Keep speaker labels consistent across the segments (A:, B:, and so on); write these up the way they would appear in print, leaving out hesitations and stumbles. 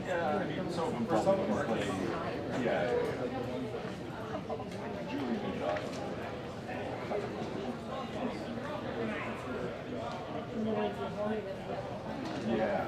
A: Yeah, I mean, so for some of them, yeah. Yeah.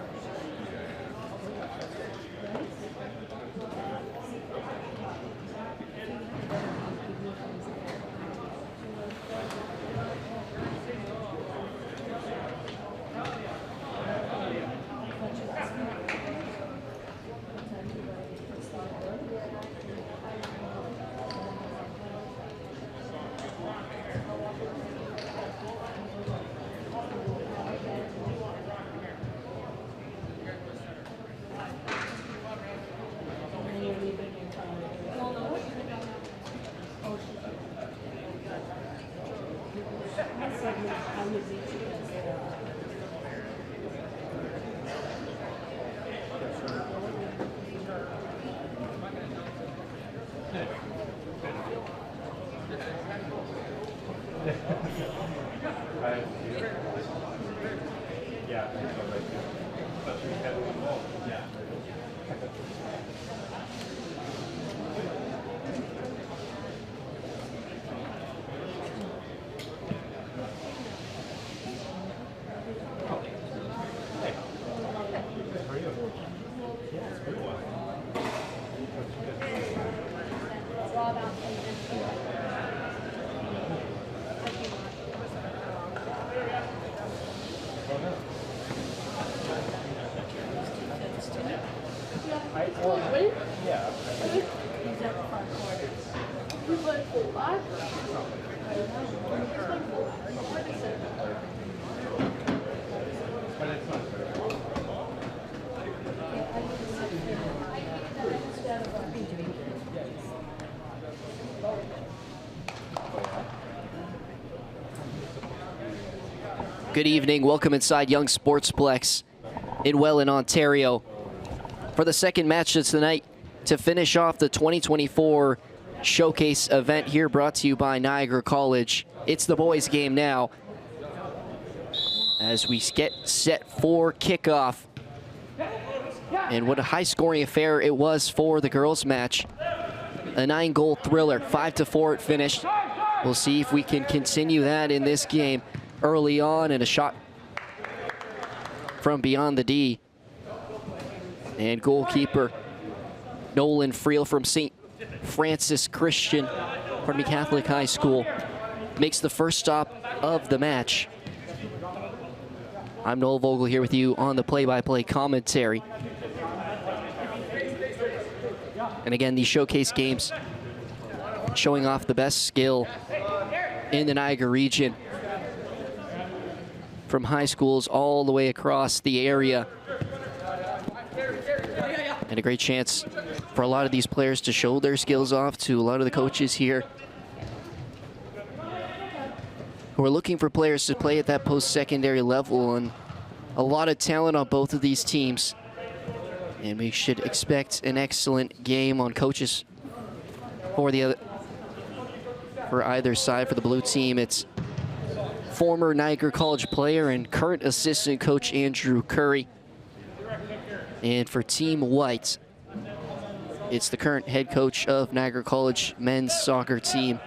B: Good evening. Welcome inside Young Sportsplex in Welland, Ontario, for the second match of tonight to finish off the 2024 Showcase event here, brought to you by Niagara College. It's the boys' game now as we get set for kickoff. And what a high-scoring affair it was for the girls' match. A 9-goal thriller, 5-4 it finished. We'll see if we can continue that in this game. Early on, and a shot from beyond the D. And goalkeeper Nolan Friel from St. Francis Catholic High School makes the first stop of the match. I'm Noel Vogel here with you on the play-by-play commentary. And again, these showcase games showing off the best skill in the Niagara region, from high schools all the way across the area. And a great chance for a lot of these players to show their skills off to a lot of the coaches here who are looking for players to play at that post-secondary level, and a lot of talent on both of these teams. And we should expect an excellent game on coaches for either side. For the blue team, it's former Niagara College player and current assistant coach Andrew Curry. And for Team White, it's the current head coach of Niagara College men's soccer team,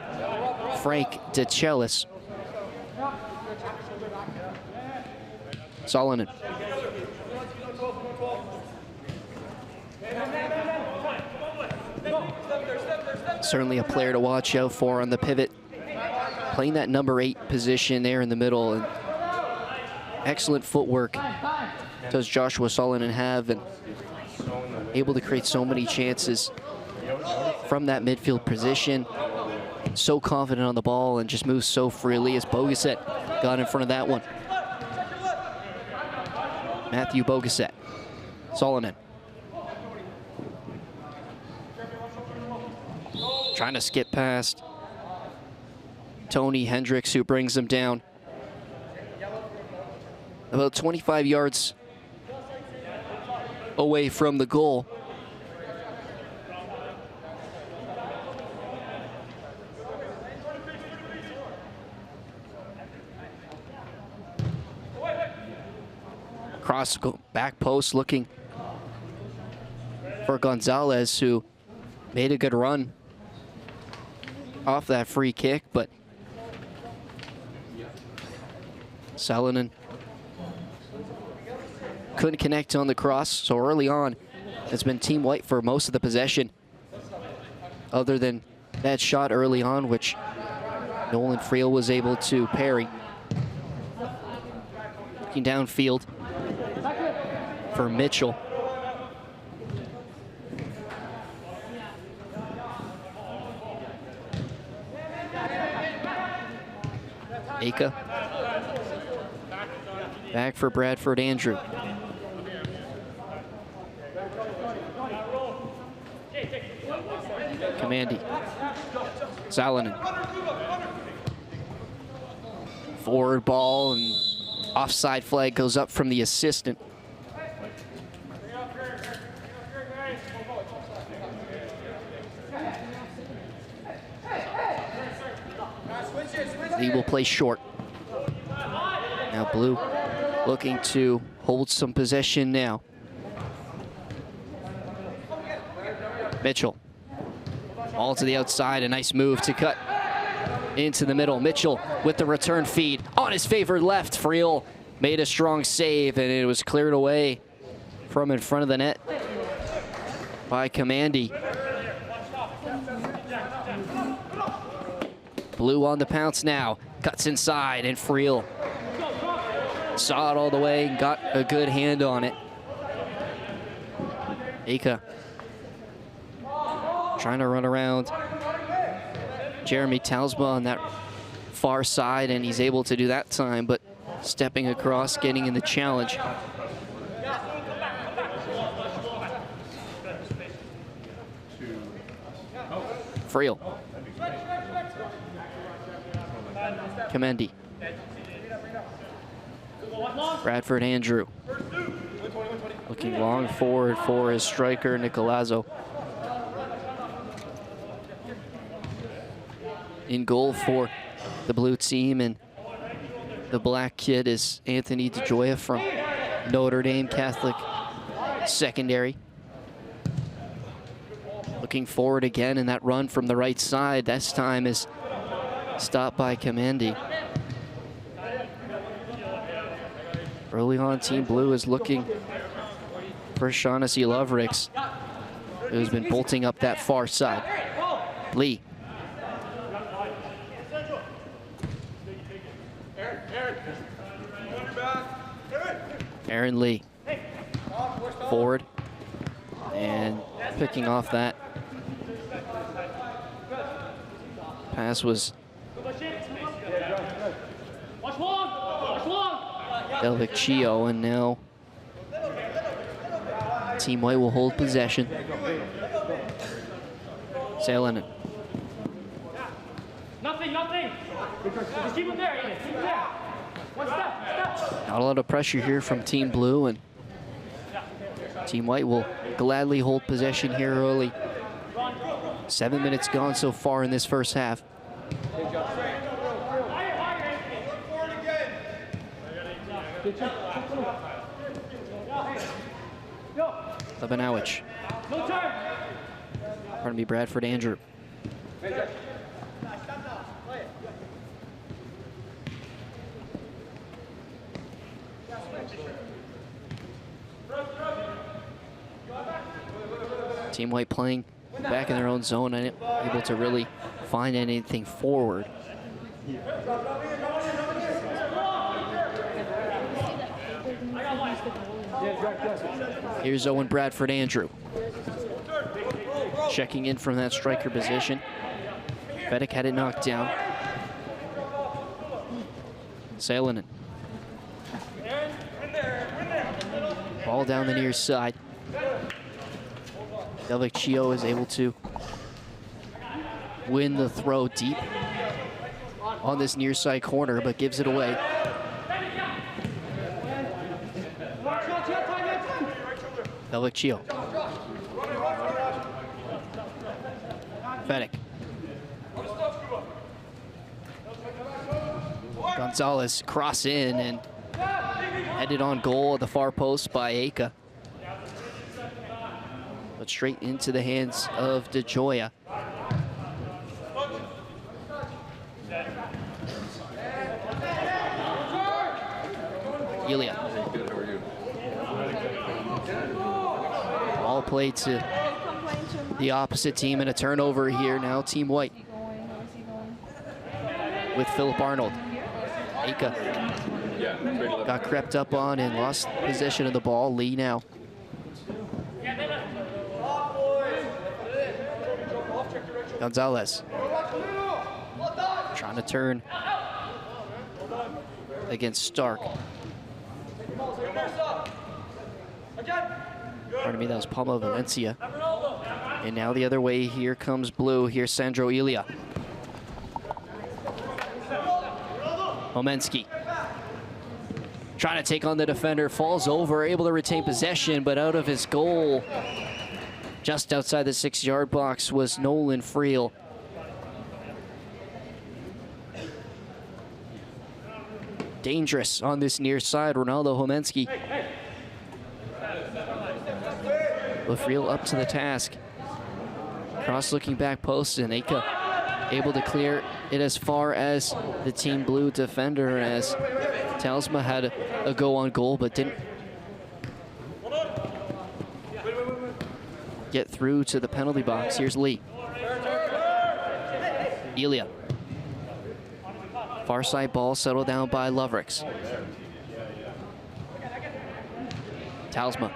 B: Frank DeChellis. Solonen. Certainly a player to watch out for on the pivot, playing that number 8 position there in the middle. And excellent footwork does Joshua Solonen have, and able to create so many chances from that midfield position. So confident on the ball and just moves so freely, as Bogaset got in front of that one. Matthew Bogaset. Solonen. Trying to skip past Tony Hendricks, who brings him down. about 25 yards away from the goal. Cross back post looking for Gonzalez, who made a good run off that free kick, but Salonen couldn't connect on the cross. So early on, it's been Team White for most of the possession, other than that shot early on, which Nolan Friel was able to parry. Looking downfield for Mitchell. Aka. Back for Bradford Andrew. Commandy. Salonen. Forward ball, and offside flag goes up from the assistant. He will play short. Now Blue looking to hold some possession now. Mitchell. Ball to the outside, a nice move to cut into the middle. Mitchell with the return feed on his favored left. Friel made a strong save, and it was cleared away from in front of the net by Commandy. Blue on the pounce now, cuts inside, and Friel saw it all the way and got a good hand on it. Aka trying to run around Jeremy Talsma on that far side, and he's able to do that time, but stepping across, getting in the challenge. Friel. Commandy. Bradford Andrew. Looking long forward for his striker, Nicolazzo. In goal for the blue team, and the black kid is Anthony DeJoya from Notre Dame Catholic Secondary. Looking forward again, and that run from the right side, this time is stopped by Commandy. Early on, Team Blue is looking for Shaughnessy Lovricks, who's been bolting up that far side. Lee. Aaron Lee. Forward. And picking off that pass was Del Vecchio, and now Team White will hold possession. Salonen.
C: Nothing. Just keep him there, Ian. Keep him there. One step.
B: Not a lot of pressure here from Team Blue, and Team White will gladly hold possession here early. 7 minutes gone so far in this first half. Lebanowicz. Pardon me, Bradford Andrew. Team White playing back in their own zone, and able to really find anything forward. Here's Owen Bradford Andrew. Checking in from that striker position. Fedek had it knocked down. Salonen. Ball down the near side. Del Vecchio is able to win the throw deep on this near side corner, but gives it away. Belvicchio. Fedic. Gonzalez cross in and headed on goal at the far post by Aka. But straight into the hands of DeGioia. Ilya. Ball played to the opposite team and a turnover here. Now Team White with Philip Arnold. Aka got crept up on and lost possession of the ball. Lee now. Gonzalez trying to turn against Stark. Pardon me, that was Palma Valencia. And now the other way, here comes blue. Here's Sandro Ilya. Homensky trying to take on the defender, falls over, able to retain possession, but out of his goal. Just outside the 6-yard box was Nolan Friel. Dangerous on this near side, Ronaldo Homensky. But Friel up to the task. Cross looking back post, and Aka able to clear it as far as the Team Blue defender, as Talsma had a go on goal, but didn't get through to the penalty box. Here's Lee. Ilya. Far side ball settled down by Lovrix. Talsma.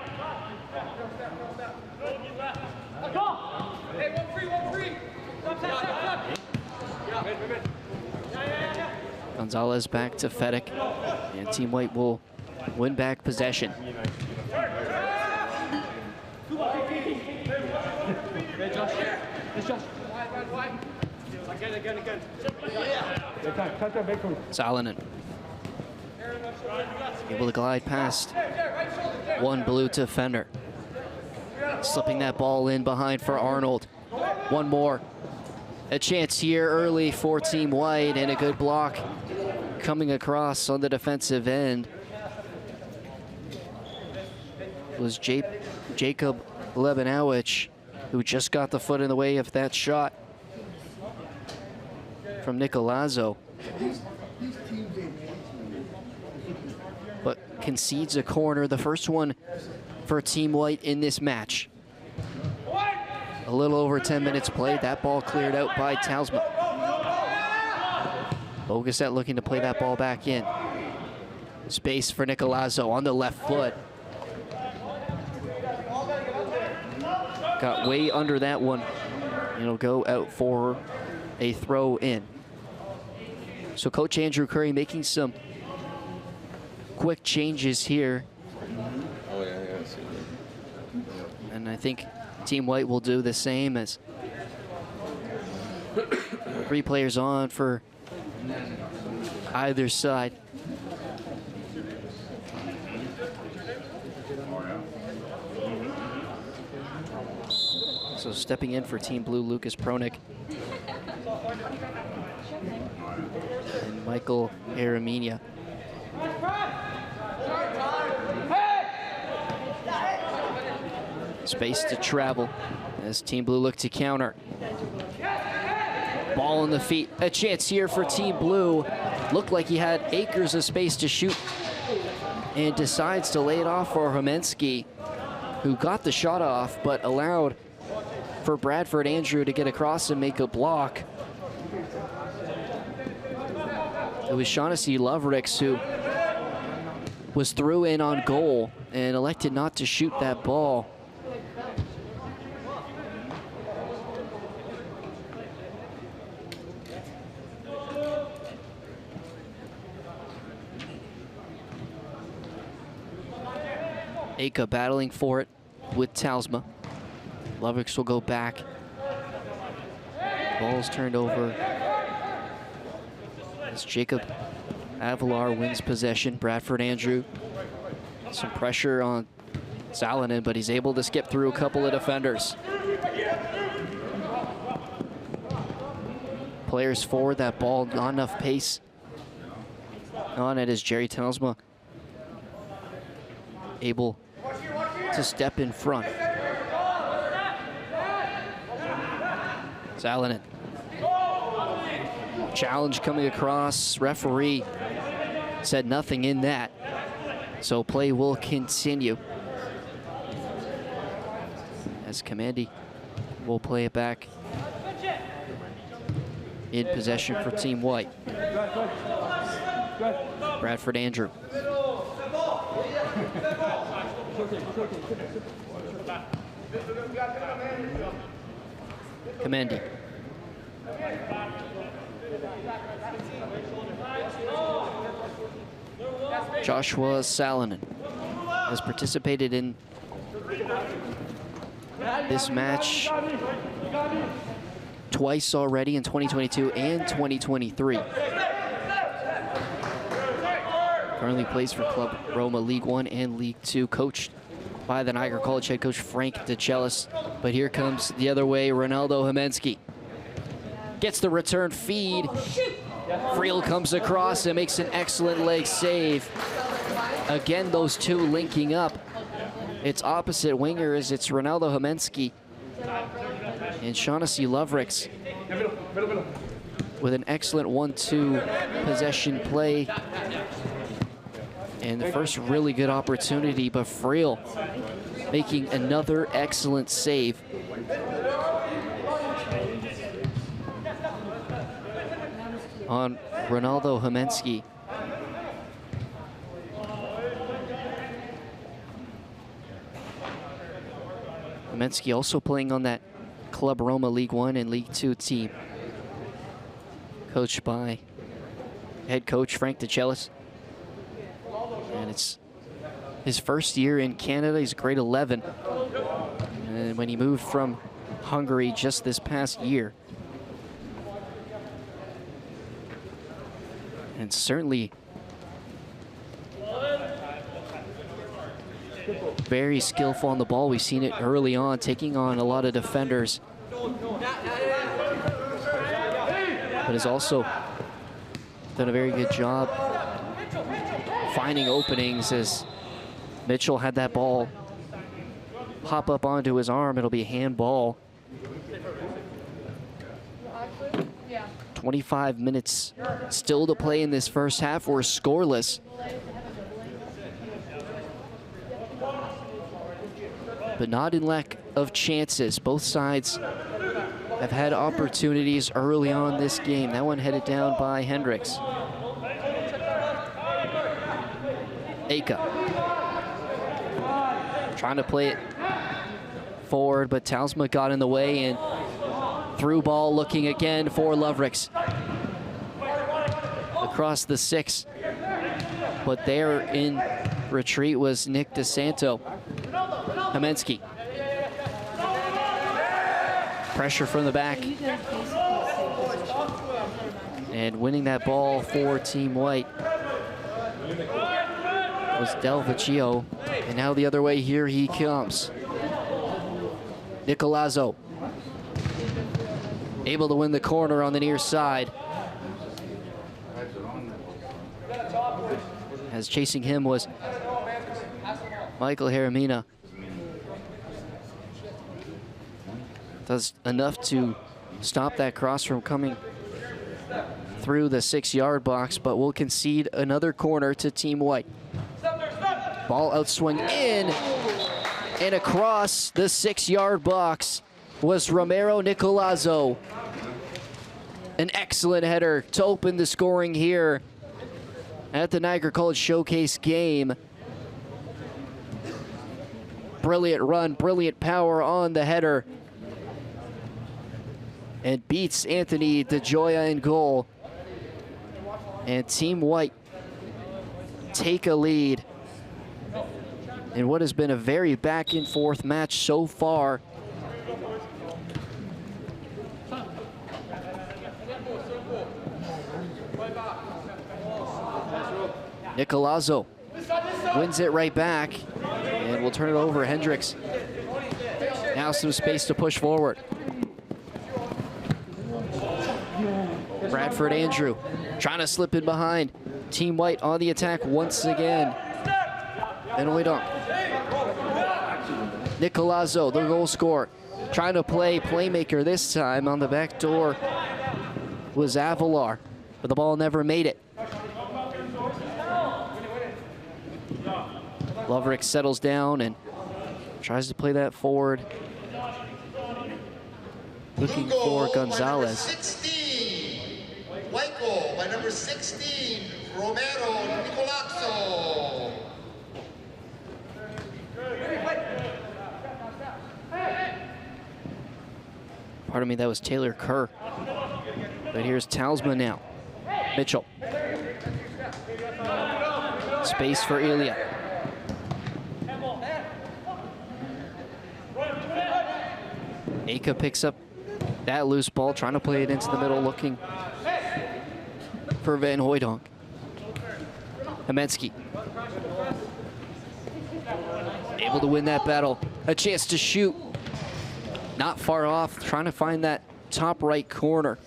B: Gonzalez back to Fedic, and Team White will win back possession. Salonen able to glide past one blue defender. Slipping that ball in behind for Arnold. One more. A chance here early for Team White, and a good block coming across on the defensive end. It was Jacob Lebanowicz who just got the foot in the way of that shot from Nicolazzo. But concedes a corner, the first one for Team White in this match. A little over 10 minutes played. That ball cleared out by Talsma. Boguset looking to play that ball back in. Space for Nicolazzo on the left foot. Got way under that one. It'll go out for a throw in. So Coach Andrew Curry making some quick changes here.
D: Oh, yeah, I see that.
B: And I think Team White will do the same, as 3 players on for either side. So stepping in for Team Blue, Lucas Pronik and Michael Aramina. Space to travel as Team Blue look to counter. Ball in the feet. A chance here for Team Blue. Looked like he had acres of space to shoot and decides to lay it off for Homensky, who got the shot off but allowed for Bradford Andrew to get across and make a block. It was Shaughnessy Lovrix who was through in on goal and elected not to shoot that ball. Aka battling for it with Talsma. Lovrix will go back. Ball's turned over as Jacob Avalar wins possession. Bradford Andrew, some pressure on Salonen, but he's able to skip through a couple of defenders. Players forward, that ball, not enough pace on it as Jerry Telsma able to step in front. Salonen. Challenge coming across. Referee said nothing in that. So play will continue. As Kamandi will play it back in possession for Team White. Bradford Andrew. Kamandi. Joshua Salonen has participated in this match twice already in 2022 and 2023. Currently plays for Club Roma League 1 and League 2, coached by the Niagara College head coach Frank DeCellis. But here comes the other way, Ronaldo Homensky. Gets the return feed. Friel comes across and makes an excellent leg save. Again, those two linking up. It's opposite wingers. It's Ronaldo Homensky and Shaughnessy Lovricks with an excellent 1-2 possession play. And the first really good opportunity, but Friel making another excellent save. On Ronaldo Homensky. Homensky also playing on that Club Roma League 1 and League 2 team, coached by head coach Frank DeCellis. And it's his first year in Canada. He's grade 11. And when he moved from Hungary just this past year. And certainly very skillful on the ball. We've seen it early on, taking on a lot of defenders. But has also done a very good job finding openings as Mitchell had that ball pop up onto his arm. It'll be a handball. 25 minutes still to play in this first half. We're scoreless. But not in lack of chances. Both sides have had opportunities early on this game. That one headed down by Hendricks. Aka trying to play it forward, but Telsma got in the way and through ball looking again for Lovricks. Across the 6. But there in retreat was Nick DeSanto. Homensky. Pressure from the back. And winning that ball for Team White was Del Vecchio. And now the other way, here he comes. Nicolazzo. Able to win the corner on the near side. As chasing him was Michael Hermina. Does enough to stop that cross from coming through the 6-yard box, but will concede another corner to Team White. Ball outswing in and across the 6-yard box was Romero Nicolazzo. An excellent header to open the scoring here at the Niagara College Showcase game. Brilliant run, brilliant power on the header. And beats Anthony DeGioia in goal. And Team White take a lead in what has been a very back and forth match so far. Nicolazzo wins it right back and we'll turn it over. Hendricks. Now some space to push forward. Bradford Andrew trying to slip in behind. Team White on the attack once again. And Oidonk. Nicolazzo, the goal scorer, trying to play playmaker this time. On the back door was Avalar, but the ball never made it. Loverick settles down and tries to play that forward. Looking for Gonzalez.
E: 16. White goal by number 16, Romero Nicolazzo.
B: Pardon me, that was Taylor Kerr. But here's Talisman now. Mitchell. Space for Ilya. Aka picks up that loose ball, trying to play it into the middle, looking for Van Hooijdonk. Hemensky. Able to win that battle. A chance to shoot. Not far off, trying to find that top right corner.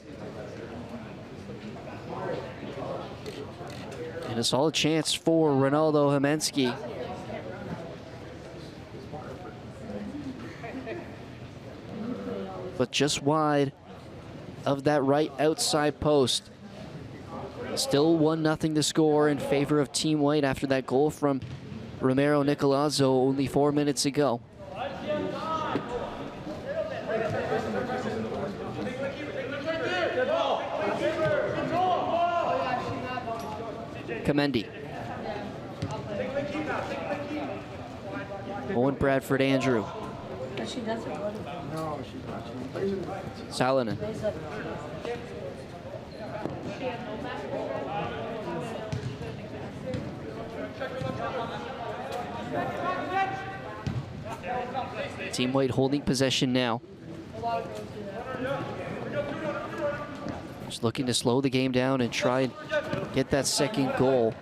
B: And a solid chance for Ronaldo Hemensky. But just wide of that right outside post. Still 1-0 to score in favor of Team White after that goal from Romero Nicolazzo only 4 minutes ago. Kamendi. Owen Bradford Andrew.
F: She doesn't.
G: No, she's not. She plays in
B: Salonen. Team White holding possession now. Just looking to slow the game down and try and get that second goal.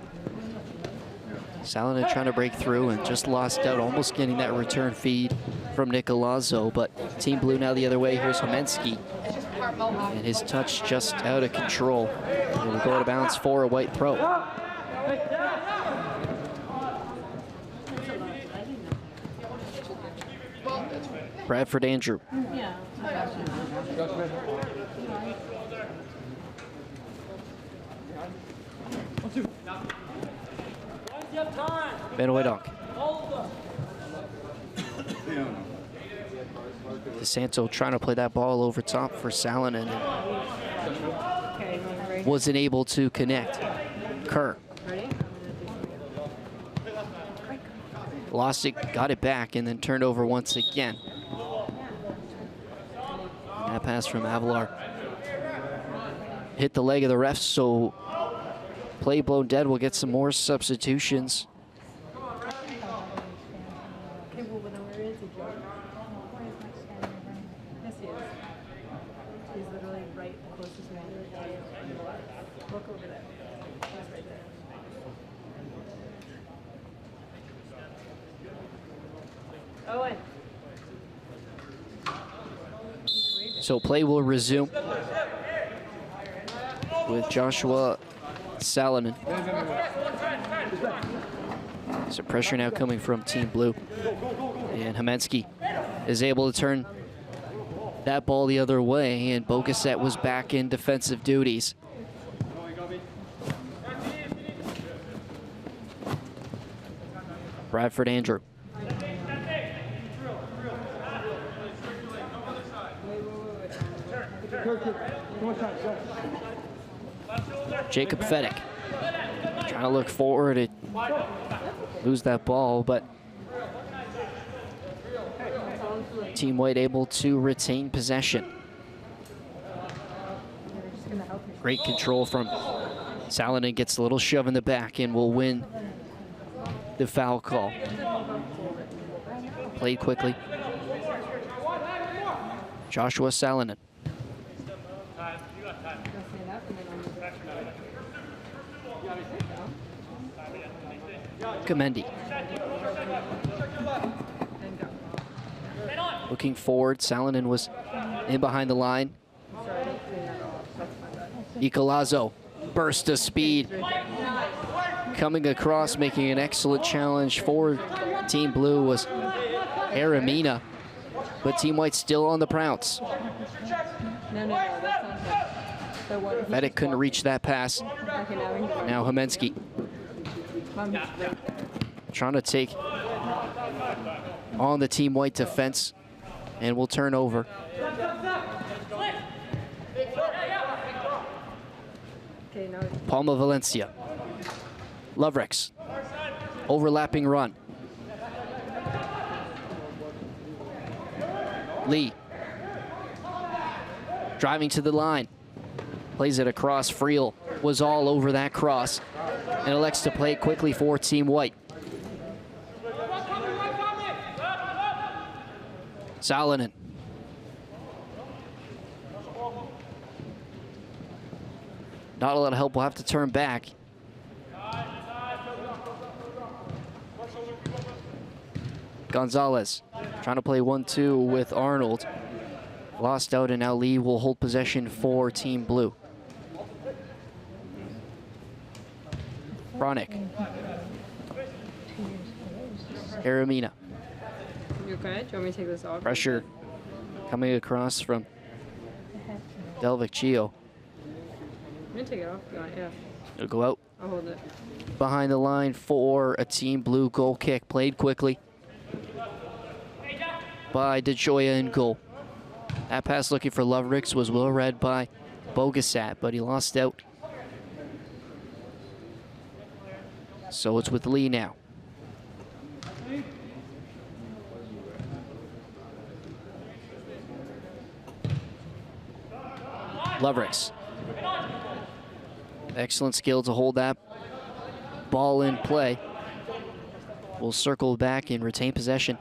B: Salonen trying to break through and just lost out, almost getting that return feed from Nicolazzo, but Team Blue now the other way. Here's Hemensky, and his touch just out of control. It will go out of bounds for a White throw. Bradford Andrew.
F: Yeah.
B: Van Hooijdonk. DeSanto trying to play that ball over top for Salonen and wasn't able to connect. Kerr. Lost it, got it back, and then turned over once again. That pass from Avalar hit the leg of the ref, so play blown dead. We'll get some more substitutions. So play will resume with Joshua Salonen. So pressure now coming from Team Blue. And Hemensky is able to turn that ball the other way, and Bogaset was back in defensive duties. Bradford Andrew. Jacob Fedek trying to look forward and lose that ball, but Team White able to retain possession. Great control from Salonen, gets a little shove in the back and will win the foul call. Played quickly. Joshua Salonen. Kamendi. Looking forward, Salonen was in behind the line. Nicolazzo, burst of speed. Coming across, making an excellent challenge for Team Blue was Aramina, but Team White still on the pounce.
F: No, that's not him. The one.
B: Fedek couldn't reach that pass.
F: Okay,
B: Now Homensky
F: Mom, he's right
B: trying to take on the Team White defense, and will turn over.
F: Okay, now
B: Palma Valencia. Lovrex. Overlapping run. Lee. Driving to the line. Plays it across. Friel was all over that cross and elects to play it quickly for Team White. Salonen. Not a lot of help. We'll have to turn back. Gonzalez trying to play 1-2 with Arnold. Lost out, and now Lee will hold possession for Team Blue. Bronick. Aramina.
F: you okay? Do you want me to take this off?
B: Pressure coming across from Del Vecchio.
F: I'm gonna take it off. if you want, Yeah,
B: It'll go out
F: I'll hold it.
B: behind the line for a Team Blue goal kick. Played quickly by DeJoya in goal. That pass looking for Lovrix was well read by Bogasat, but he lost out. So it's with Lee now. Lovrix. Excellent skill to hold that ball in play. We'll circle back and retain possession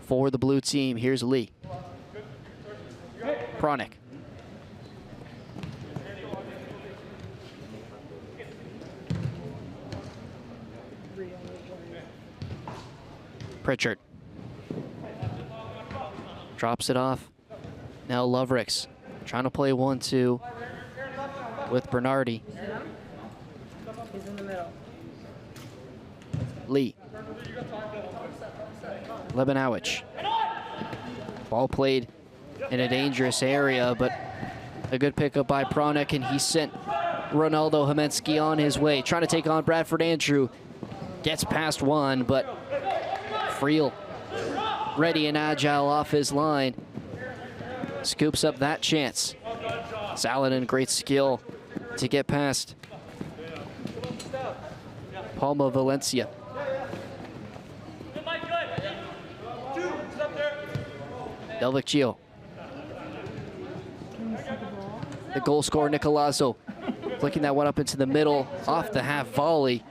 B: for the blue team. Here's Lee. Pronick. Pritchard. Drops it off. Now Lovrix trying to play 1-2 with Bernardi.
F: He's in the middle.
B: Lee. Lebanowicz. Ball played in a dangerous area, but a good pickup by Pronick, and he sent Ronaldo Homensky on his way. Trying to take on Bradford Andrew. Gets past one, but Friel ready and agile off his line. Scoops up that chance. Saladin, great skill to get past Palma Valencia. Del Vecchio. The goal scorer, Nicolazzo, flicking that one up into the middle, off the half volley.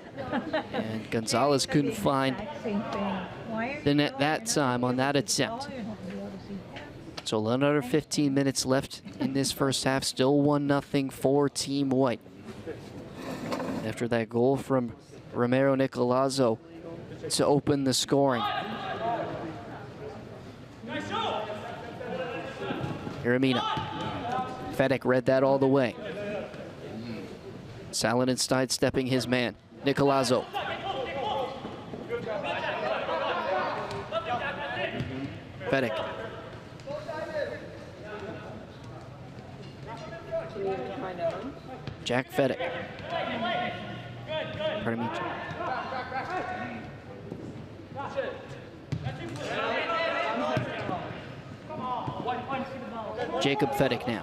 B: And Gonzalez couldn't find the net that time on that attempt. So another 15 minutes left in this first half. Still 1-0 for Team White. After that goal from Romero Nicolazzo to open the scoring. Aramina. Fedek read that all the way. Saladin sidestepping his man. Nicolazzo. Fedek. Jack Fedek. Pardon me. Jacob Fedek now.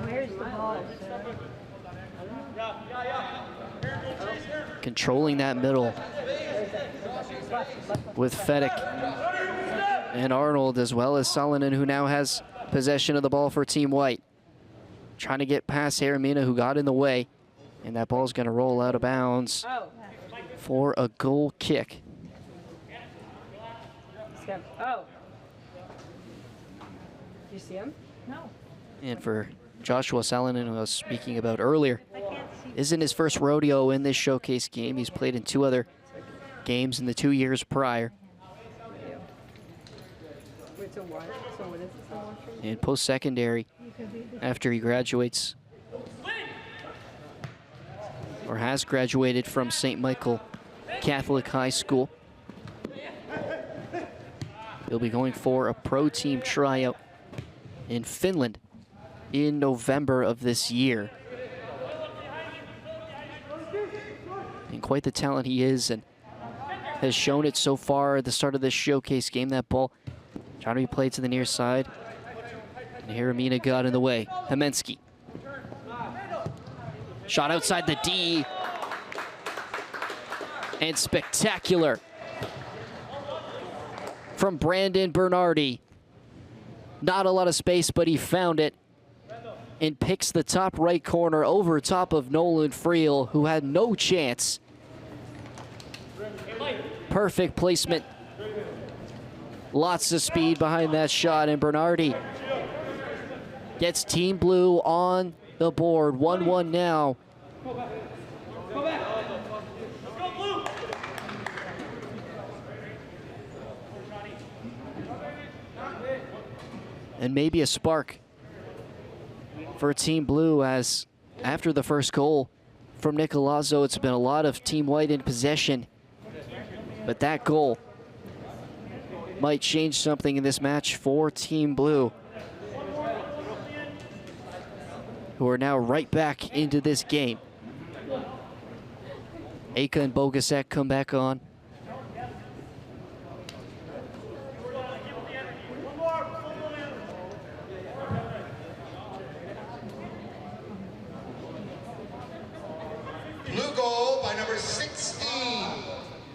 F: Where's the ball?
B: Controlling that middle with Fedek and Arnold, as well as Salonen, who now has possession of the ball for Team White. Trying to get past Aramina, who got in the way, and that ball's going to roll out of bounds for a goal kick.
F: Oh. Did you see him? No.
B: And for Joshua Salonen, who I was speaking about earlier, isn't his first rodeo in this showcase game. He's played in 2 other games in the 2 years prior.
F: Wait, so what? So what is this award for?
B: In post-secondary, after he graduates, or has graduated from St. Michael Catholic High School. He'll be going for a pro team tryout in Finland in November of this year. And quite the talent he is, and has shown it so far at the start of this showcase game. That ball trying to be played to the near side. And here Amina got in the way. Hemensky. Shot outside the D. And spectacular from Brandon Bernardi. Not a lot of space, but he found it and picks the top right corner over top of Nolan Friel, who had no chance. Perfect placement. Lots of speed behind that shot, and Bernardi gets Team Blue on the board. 1-1 now. And maybe a spark for Team Blue, as after the first goal from Nicolazzo, it's been a lot of Team White in possession. But that goal might change something in this match for Team Blue, who are now right back into this game. Aka and Bogasek come back on.
E: Blue goal by number 16,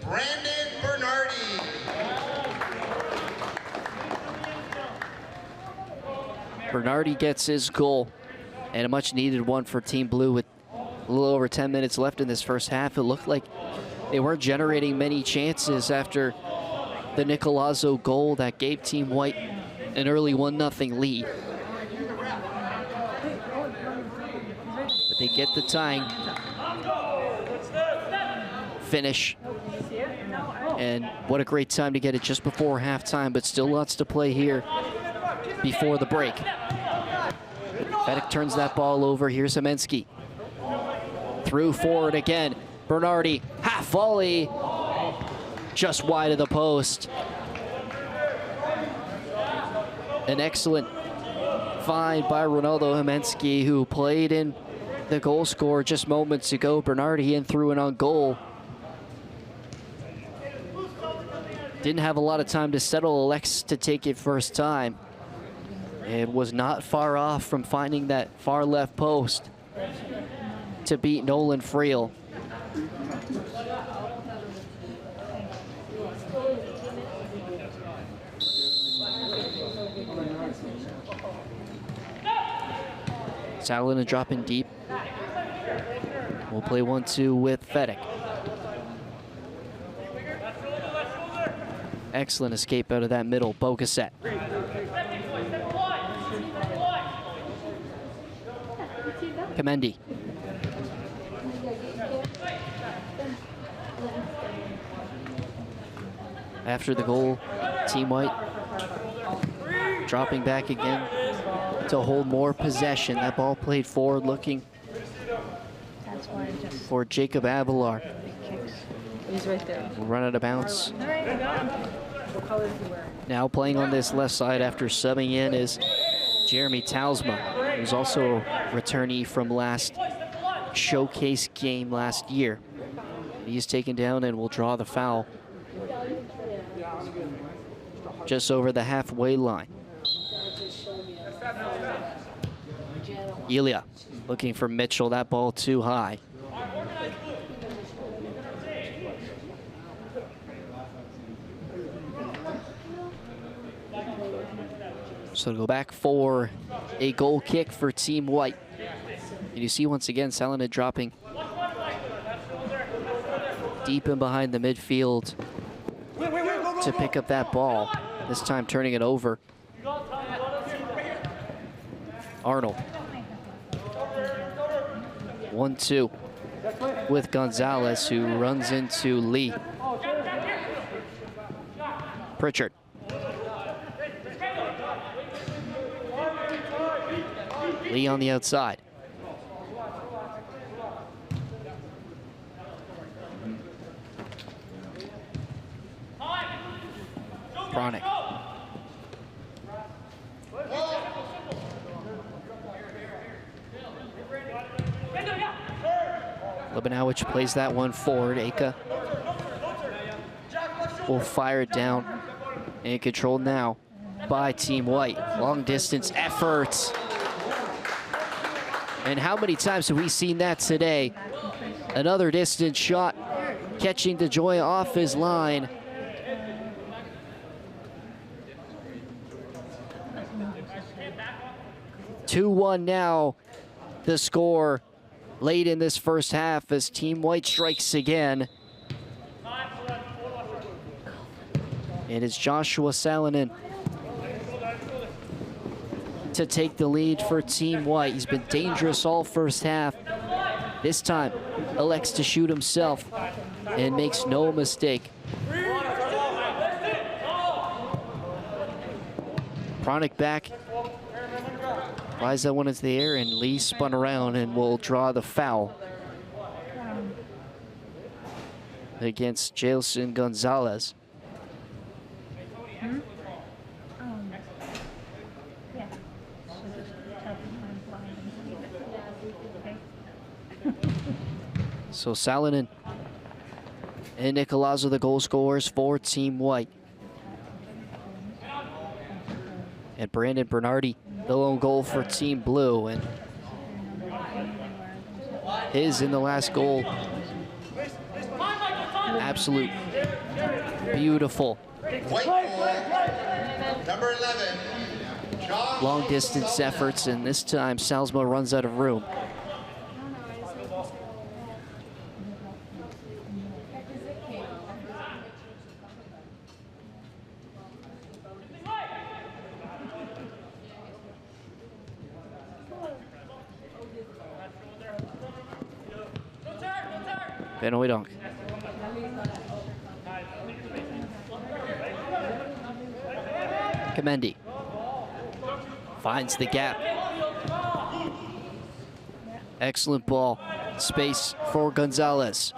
E: Brandon Bernardi.
B: Bernardi gets his goal, and a much needed one for Team Blue with a little over 10 minutes left in this first half. It looked like they weren't generating many chances after the Nicolazzo goal that gave Team White an early 1-0 lead. But they get the tying finish. And what a great time to get it just before halftime, but still lots to play here before the break. Fedek turns that ball over. Here's Hemensky. Through forward again. Bernardi, half volley. Just wide of the post. An excellent find by Ronaldo Hemensky, who played in the goal scorer just moments ago. Bernardi in through and on goal. Didn't have a lot of time to settle, elects to take it first time. It was not far off from finding that far left post to beat Nolan Friel. Salina dropping deep. We'll play 1-2 with Fedek. Excellent escape out of that middle. Bogasset. Kamendi. After the goal, Team White dropping back again to hold more possession. That ball played forward, looking
F: That's why I just
B: for Jacob Avalar.
F: kicks. He's right there.
B: Will run out of bounds.
F: All right, I got him. What color is he wearing?
B: Now playing on this left side after subbing in is Jeremy Talsma, who's also a returnee from last showcase game last year. He's taken down and will draw the foul just over the halfway line. Ilya looking for Mitchell. That ball too high. So to go back for a goal kick for Team White. And you see once again Salina dropping deep in behind the midfield to pick up that ball. This time turning it over. Arnold. 1-2. with Gonzalez, who runs into Lee. Pritchard. Lee on the outside. Bronick. Lebanowicz plays that one forward. Aka will fire it down. And controlled now by Team White. Long distance effort. And how many times have we seen that today? Another distance shot, catching DeJoy off his line. (2-1) now, the score late in this first half as Team White strikes again. It is Joshua Salonen to take the lead for Team White. He's been dangerous all first half. This time, elects to shoot himself and makes no mistake. Bronick back. Flies that one into the air, and Lee spun around and will draw the foul against Jailson Gonzalez. So Salonen and Nicolazzo, the goal scorers for Team White. And Brandon Bernardi, the lone goal for Team Blue. And his in the last goal. Absolute beautiful.
E: White ball, number 11. Josh
B: Long distance efforts, and this time Salzma runs out of room. Van Hooydonk. Kamendi finds the gap. Excellent ball. Space for Gonzalez.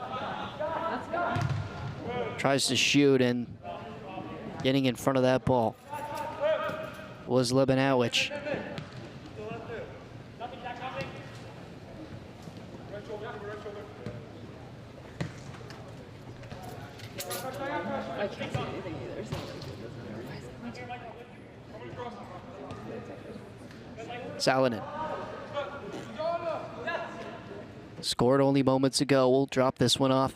B: Tries to shoot, and getting in front of that ball was Lebanowicz.
F: I can't see anything either.
B: Salonen. Scored only moments ago. We'll drop this one off.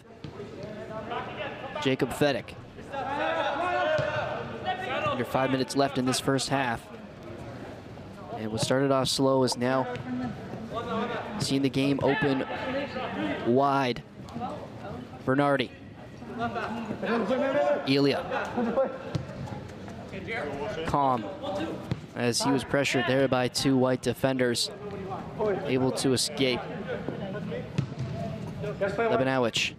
B: Jacob Fedek. Under 5 minutes left in this first half. And what started off slow is now seeing the game open wide. Bernardi. Elia. Calm as he was pressured there by two White defenders. Able to escape. Lebanowicz.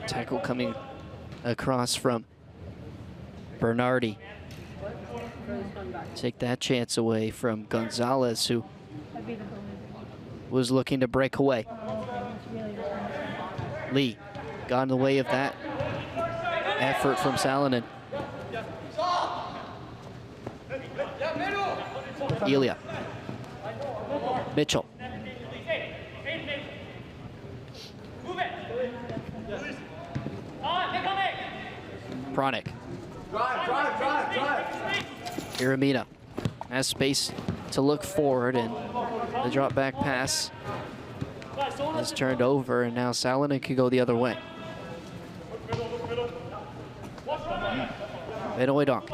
B: Tackle coming across from Bernardi. Take that chance away from Gonzalez, who was looking to break away. Lee got in the way of that effort from Salonen. Elia. Mitchell. Bronick. Iramina has space to look forward, and the drop back pass is turned over, and now Salonen could go the other way. Van Hooydonk.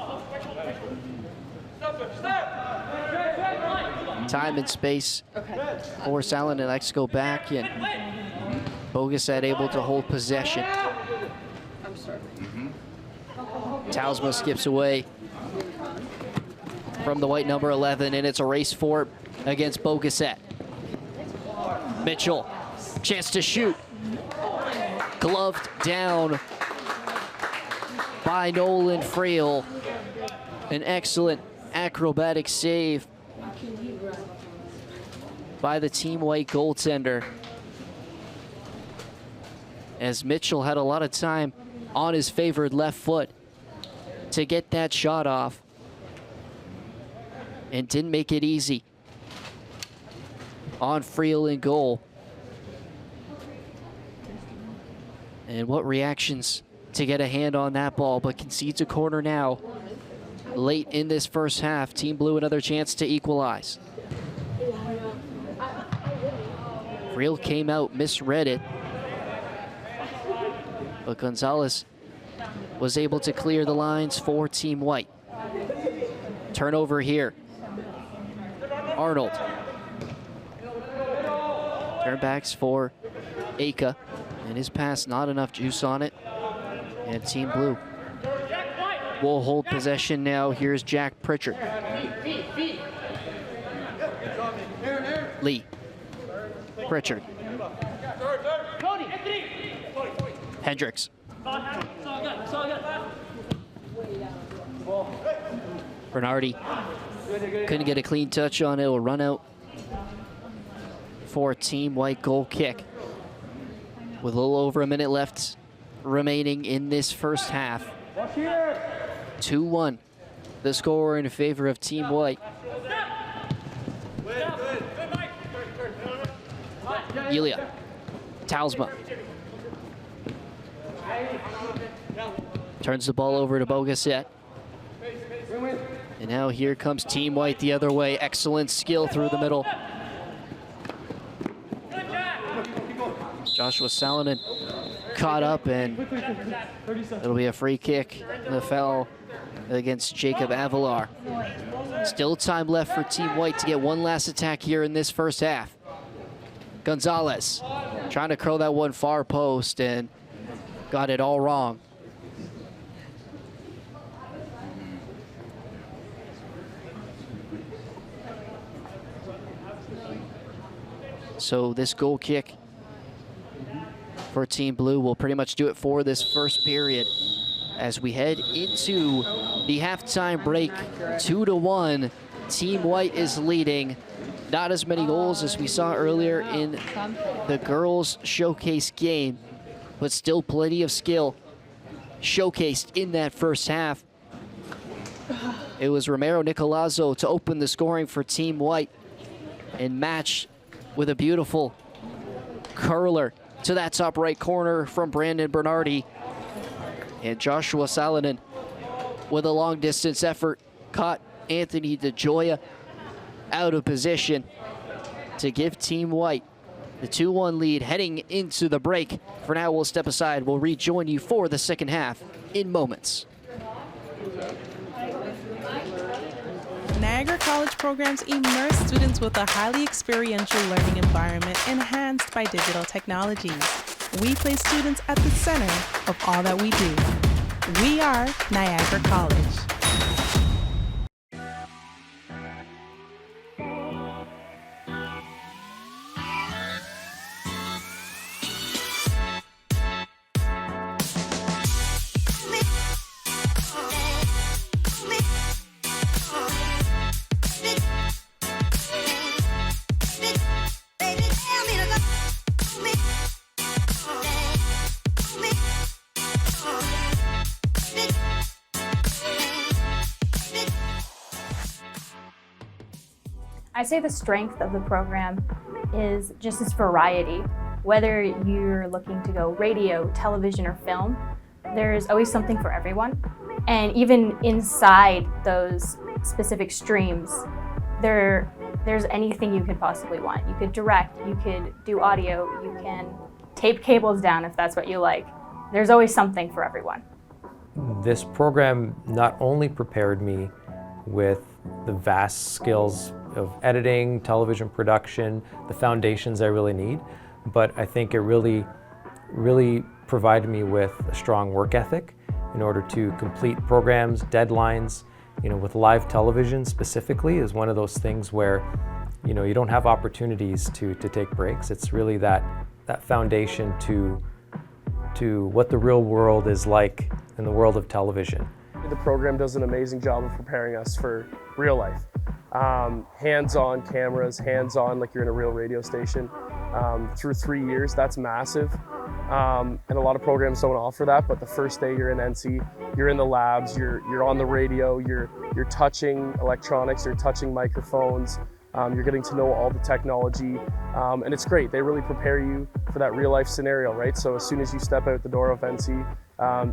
B: Time and space for Salonen. Likes to go back and Bogaset able to hold possession.
G: I'm sorry.
B: Tausma skips away from the white number 11, and it's a race for it against Bogaset. Mitchell, chance to shoot. Gloved down by Nolan Friel. An excellent acrobatic save by the Team White goaltender, as Mitchell had a lot of time on his favored left foot to get that shot off and didn't make it easy on Friel in goal. And what reactions to get a hand on that ball, but concedes a corner now. Late in this first half, Team Blue another chance to equalize. Friel came out, misread it, but Gonzalez was able to clear the lines for Team White. Turnover here. Arnold. Turnbacks for Aka, and his pass, not enough juice on it. And Team Blue will hold possession now. Here's Jack Pritchard. Lee. Pritchard. Hendricks. Bernardi couldn't get a clean touch on it. Will run out for Team White goal kick with a little over a minute left remaining in this first half. 2-1, the score in favor of Team White. Elia, Tausma. Turns the ball over to Bogaset. And now here comes Team White the other way. Excellent skill through the middle. Joshua Salonen caught up, and it'll be a free kick. The foul against Jacob Avalar. Still time left for Team White to get one last attack here in this first half. Gonzalez trying to curl that one far post and got it all wrong. So this goal kick for Team Blue will pretty much do it for this first period as we head into the halftime break. 2-1, Team White is leading. Not as many goals as we saw earlier in the girls' showcase game, but still plenty of skill showcased in that first half. It was Romero Nicolazzo to open the scoring for Team White and match with a beautiful curler to that top right corner from Brandon Bernardi. And Joshua Salonen with a long distance effort caught Anthony DeGioia out of position to give Team White the 2-1 lead heading into the break. For now, we'll step aside. We'll rejoin you for the second half in moments.
H: Niagara College programs immerse students with a highly experiential learning environment enhanced by digital technologies. We place students at the center of all that we do. We are Niagara College.
I: I say the strength of the program is just its variety. Whether you're looking to go radio, television, or film, there's always something for everyone. And even inside those specific streams, there's anything you could possibly want. You could direct, you could do audio, you can tape cables down if that's what you like. There's always something for everyone.
J: This program not only prepared me with the vast skills of editing, television production, the foundations I really need, but I think it really really provided me with a strong work ethic in order to complete programs, deadlines. You know, with live television specifically is one of those things where, you know, you don't have opportunities to take breaks. It's really that foundation to what the real world is like in the world of television.
K: The program does an amazing job of preparing us for real life. Hands-on cameras, hands-on like you're in a real radio station. Through 3 years, that's massive. And a lot of programs don't offer that, but the first day you're in NC, you're in the labs, you're on the radio, you're touching electronics, you're touching microphones, you're getting to know all the technology, and it's great. They really prepare you for that real life scenario, right? So as soon as you step out the door of NC,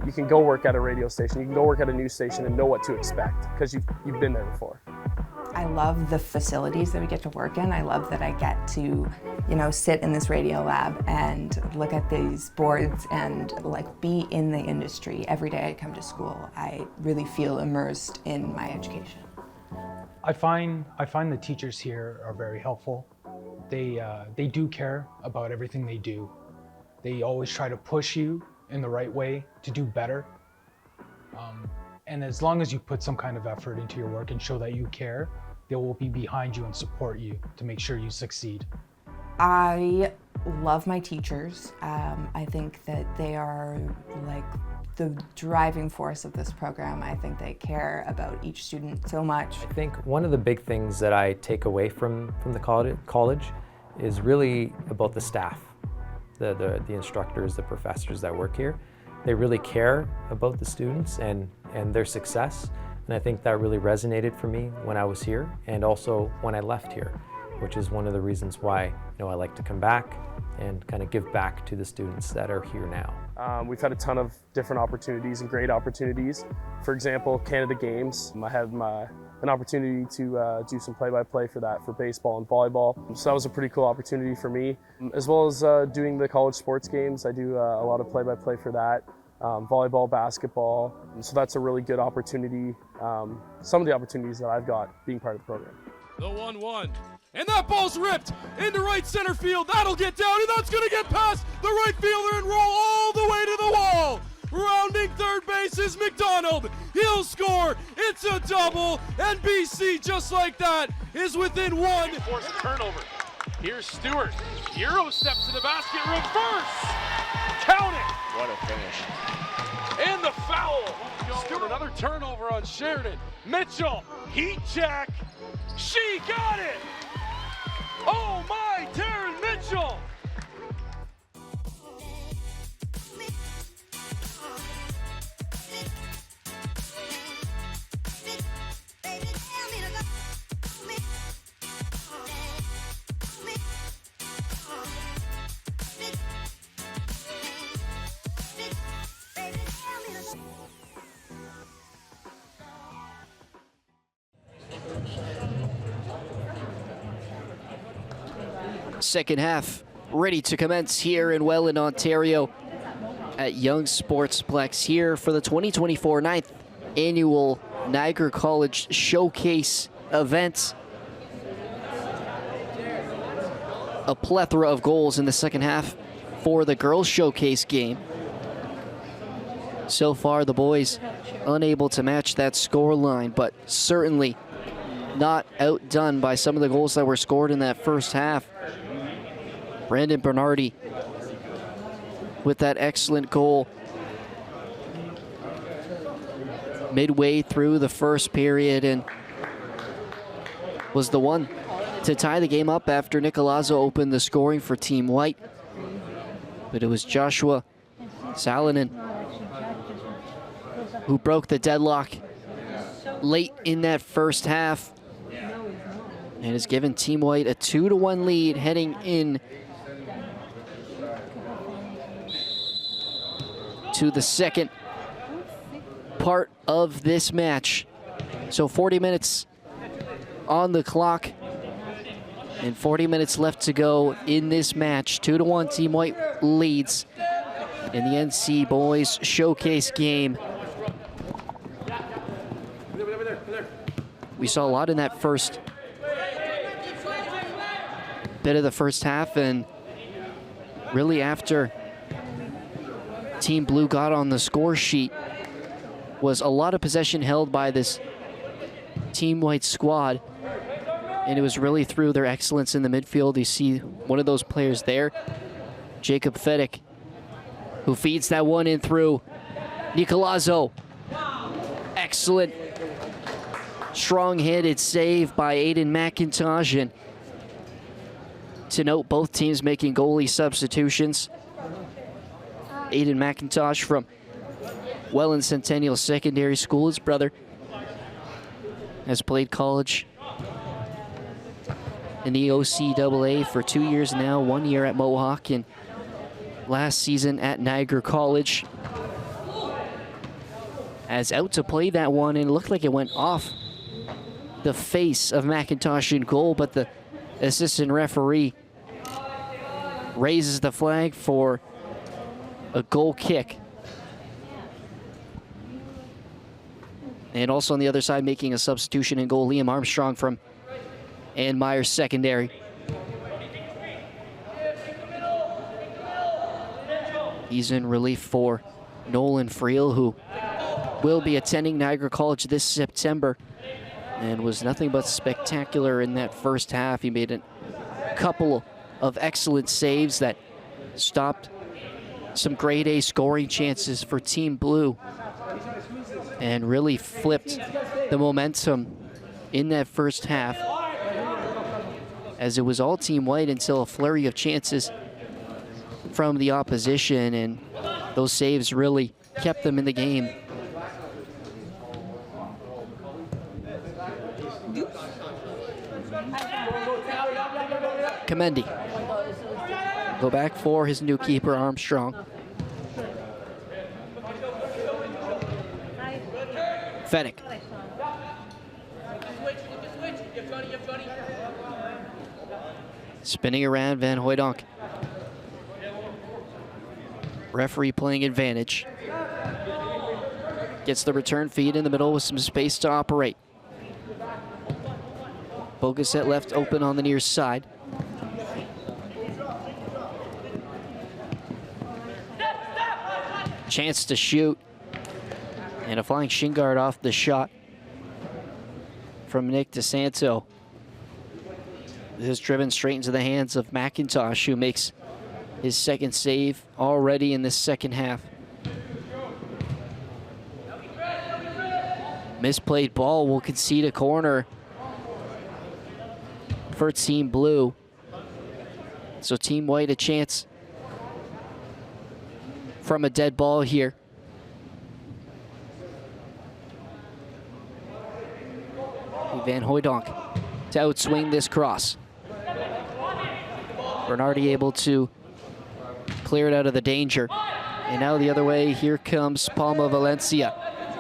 K: you can go work at a radio station, you can go work at a news station and know what to expect because you've been there before.
L: I love the facilities that we get to work in. I love that I get to, you know, sit in this radio lab and look at these boards and like be in the industry. Every day I come to school, I really feel immersed in my education.
M: I find the teachers here are very helpful. They do care about everything they do. They always try to push you in the right way to do better. And as long as you put some kind of effort into your work and show that you care, they will be behind you and support you to make sure you succeed.
L: I love my teachers. I think that they are like the driving force of this program. I think they care about each student so much.
J: I think one of the big things that I take away from the college is really about the staff, the instructors, the professors that work here. They really care about the students and their success, and I think that really resonated for me when I was here and also when I left here, which is one of the reasons why, you know, I like to come back and kind of give back to the students that are here now.
K: We've had a ton of different opportunities and great opportunities. For example, Canada Games. I had an opportunity to do some play-by-play for that for baseball and volleyball. So that was a pretty cool opportunity for me. As well as doing the college sports games, I do a lot of play-by-play for that. Volleyball, basketball. So that's a really good opportunity. Some of the opportunities that I've got being part of the program.
N: The 1-1. And that ball's ripped into right center field. That'll get down, and that's going to get past the right fielder and roll all the way to the wall. Rounding third base is McDonald. He'll score. It's a double, and BC, just like that, is within one.
C: Force a turnover. Here's Stewart. Euro step to the basket. Reverse. Count it.
D: What a finish.
C: And the foul. Stewart, another turnover on Sheridan. Mitchell, heat check. She got it. Oh my, Taryn Mitchell.
B: Second half ready to commence here in Welland, Ontario at Young Sportsplex here for the 2024 9th annual Niagara College Showcase event. A plethora of goals in the second half for the girls showcase game. So far the boys unable to match that score line, but certainly not outdone by some of the goals that were scored in that first half. Brandon Bernardi with that excellent goal midway through the first period and was the one to tie the game up after Nicolazzo opened the scoring for Team White. But it was Joshua Salonen who broke the deadlock late in that first half and has given Team White a 2-1 lead heading in to the second part of this match. So 40 minutes on the clock and 40 minutes left to go in this match. 2-1 Team White leads in the NC Boys Showcase game. We saw a lot in that first bit of the first half, and really after Team Blue got on the score sheet was a lot of possession held by this Team White squad, and it was really through their excellence in the midfield. You see one of those players there, Jacob Fedek, who feeds that one in through Nicolazzo. Excellent, strong-handed save by Aiden McIntosh. And to note, both teams making goalie substitutions. Aiden McIntosh from Welland Centennial Secondary School, his brother has played college in the OCAA for 2 years now, 1 year at Mohawk, and last season at Niagara College. As out to play that one, and it looked like it went off the face of McIntosh in goal, but the assistant referee raises the flag for a goal kick. And also on the other side, making a substitution in goal, Liam Armstrong from Ann Myers Secondary. He's in relief for Nolan Friel, who will be attending Niagara College this September, and was nothing but spectacular in that first half. He made a couple of excellent saves that stopped some grade A scoring chances for Team Blue, and really flipped the momentum in that first half, as it was all Team White until a flurry of chances from the opposition, and those saves really kept them in the game. Comendi. Go back for his new keeper, Armstrong. Fedek. Spinning around, Van Hooydonk. Referee playing advantage. Gets the return feed in the middle with some space to operate. Boguset left open on the near side. Chance to shoot. And a flying shin guard off the shot from Nick DeSanto. This is driven straight into the hands of McIntosh, who makes his second save already in this second half. Misplayed ball will concede a corner for Team Blue. So Team White a chance from a dead ball here. Van Hooydonk to outswing this cross. Bernardi able to clear it out of the danger. And now the other way, here comes Palma Valencia.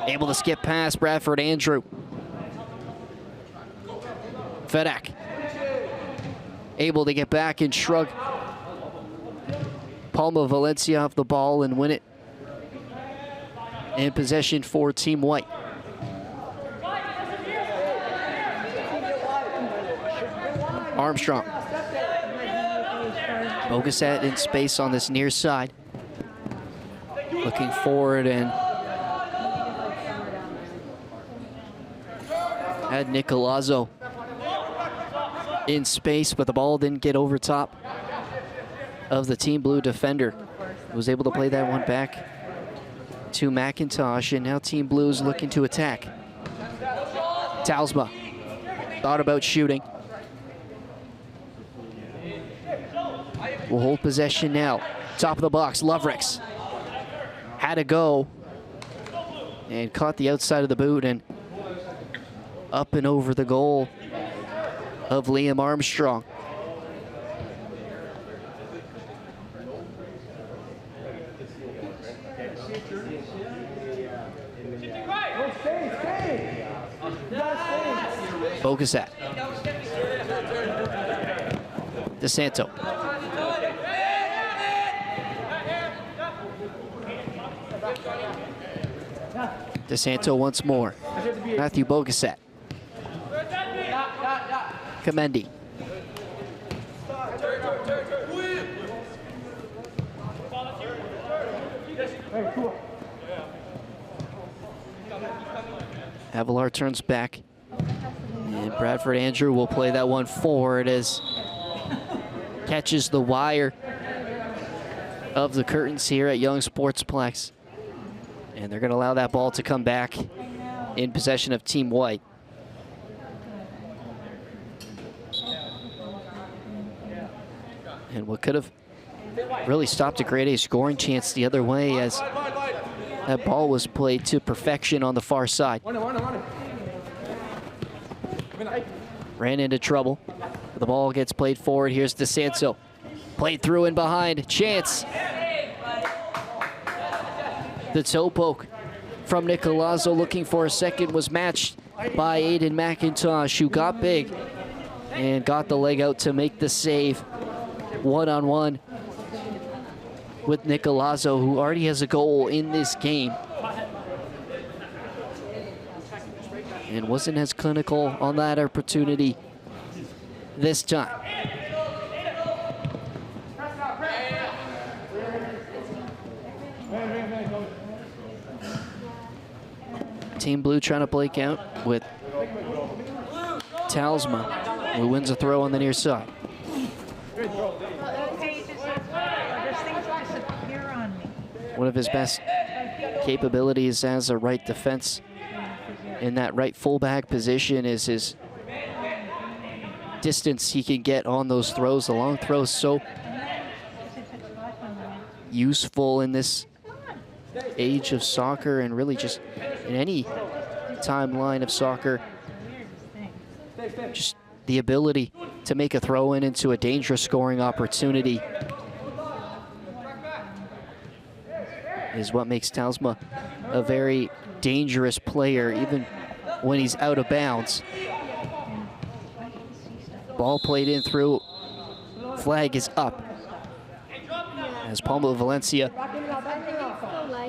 B: Able to skip past Bradford Andrew. Fedek able to get back and shrug Palma Valencia off the ball and win it in possession for Team White. Armstrong. Boguset in space on this near side. Looking forward and had Nicolazzo in space, but the ball didn't get over top of the Team Blue defender. Was able to play that one back to McIntosh, and now Team Blue is looking to attack. Talsma thought about shooting. Will hold possession now. Top of the box, Lovrix had to go and caught the outside of the boot and up and over the goal of Liam Armstrong. Boguset. DeSanto. DeSanto once more. Matthew Boguset. Comendi. Avalar turns back. And Bradford Andrew will play that one forward as catches the wire of the curtains here at Young Sportsplex. And they're going to allow that ball to come back in possession of Team White. And what could have really stopped a grade A scoring chance the other way as that ball was played to perfection on the far side. Ran into trouble. The ball gets played forward. Here's DeSanto. Played through and behind. Chance. The toe poke from Nicolazzo looking for a second was matched by Aiden McIntosh, who got big and got the leg out to make the save. One-on-one with Nicolazzo, who already has a goal in this game and wasn't as clinical on that opportunity this time. Team Blue trying to break out with Talsma, who wins a throw on the near side. One of his best capabilities as a right defense in that right fullback position is his distance he can get on those throws. The long throws so useful in this age of soccer and really just in any timeline of soccer. Just the ability to make a throw in into a dangerous scoring opportunity is what makes Talsma a very dangerous player, even when he's out of bounds. Ball played in through, flag is up. As Palma Valencia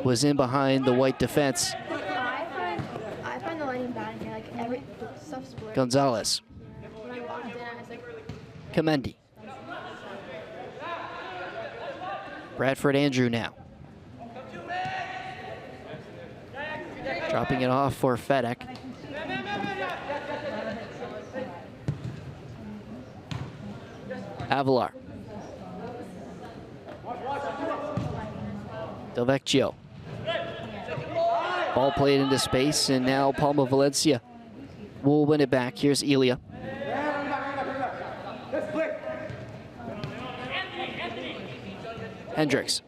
B: was in behind the white defense.
O: I find the lighting bad here, like every stuff's blurry.
B: Gonzalez.
O: When I walked in, I was like,
B: Comendi. Bradford Andrew now. Dropping it off for Fedek. Avalar. Del Vecchio. Ball played into space, and now Palma Valencia will win it back. Here's Elia. Hendricks.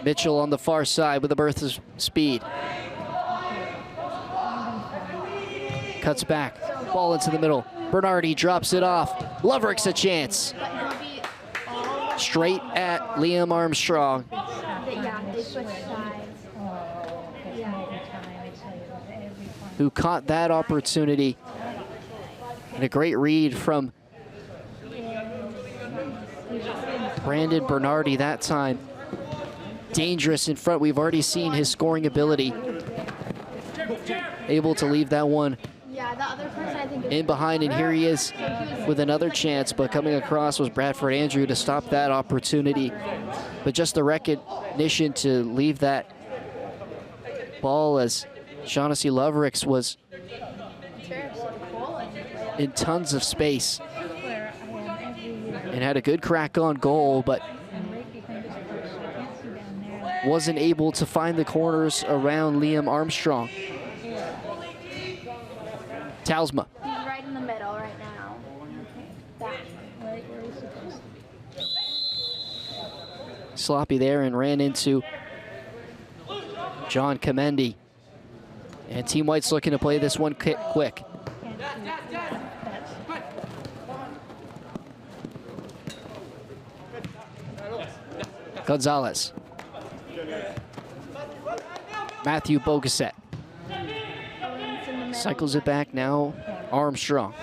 B: Mitchell on the far side with a burst of speed. Cuts back, ball into the middle. Bernardi drops it off. Loverick's a chance. Straight at Liam Armstrong. Who caught that opportunity. And a great read from Brandon Bernardi that time. Dangerous in front. We've already seen his scoring ability. Able to leave that one in behind, and here he is with another chance, but coming across was Bradford Andrew to stop that opportunity. But just the recognition to leave that ball as Shaughnessy Lovericks was in tons of space and had a good crack on goal, but wasn't able to find the corners around Liam Armstrong. Talsma.
O: he's right in the middle right now.
B: Sloppy there and ran into John Comendi. And Team White's looking to play this one quick. Gonzalez. Matthew Bogaset. Cycles it back now, Armstrong.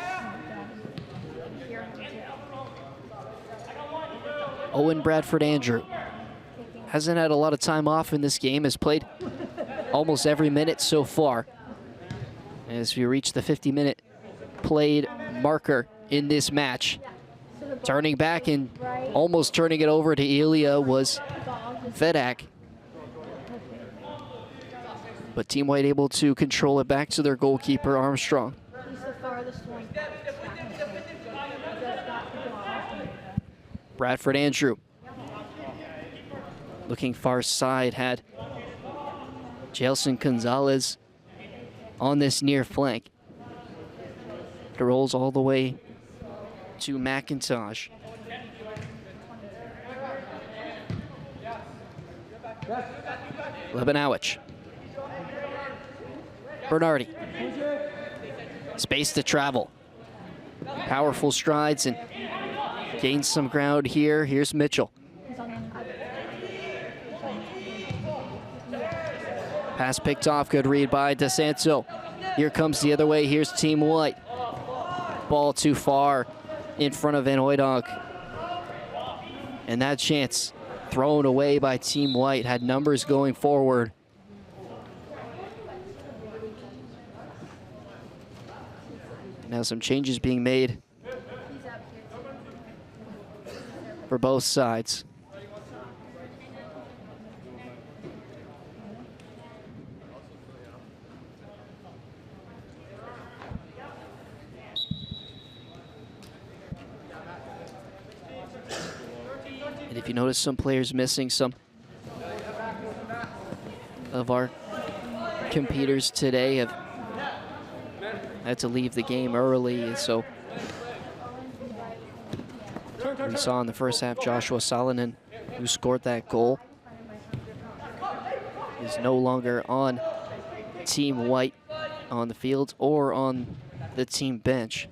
B: Owen Bradford Andrew. Hasn't had a lot of time off in this game, has played almost every minute so far. As we reach the 50-minute played marker in this match.
O: So the
B: Turning back and almost turning it over to Elia was Fedak. But Team White able to control it back to their goalkeeper, Armstrong.
O: He's the farthest one.
B: Bradford Andrew. Looking far side, had Jailson Gonzalez on this near flank. It rolls all the way to McIntosh. Lebanowicz. Bernardi. Space to travel. Powerful strides and gains some ground here. Here's Mitchell. Pass picked off, good read by DeSanto. Here comes the other way, here's Team White. Ball too far in front of Van Hooydonk. And that chance thrown away by Team White, had numbers going forward. Now some changes being made for both sides. And if you notice some players missing, some of our competitors today have had to leave the game early, and so we saw in the first half Joshua Salonen, who scored that goal, is no longer on Team White on the field or on the team bench.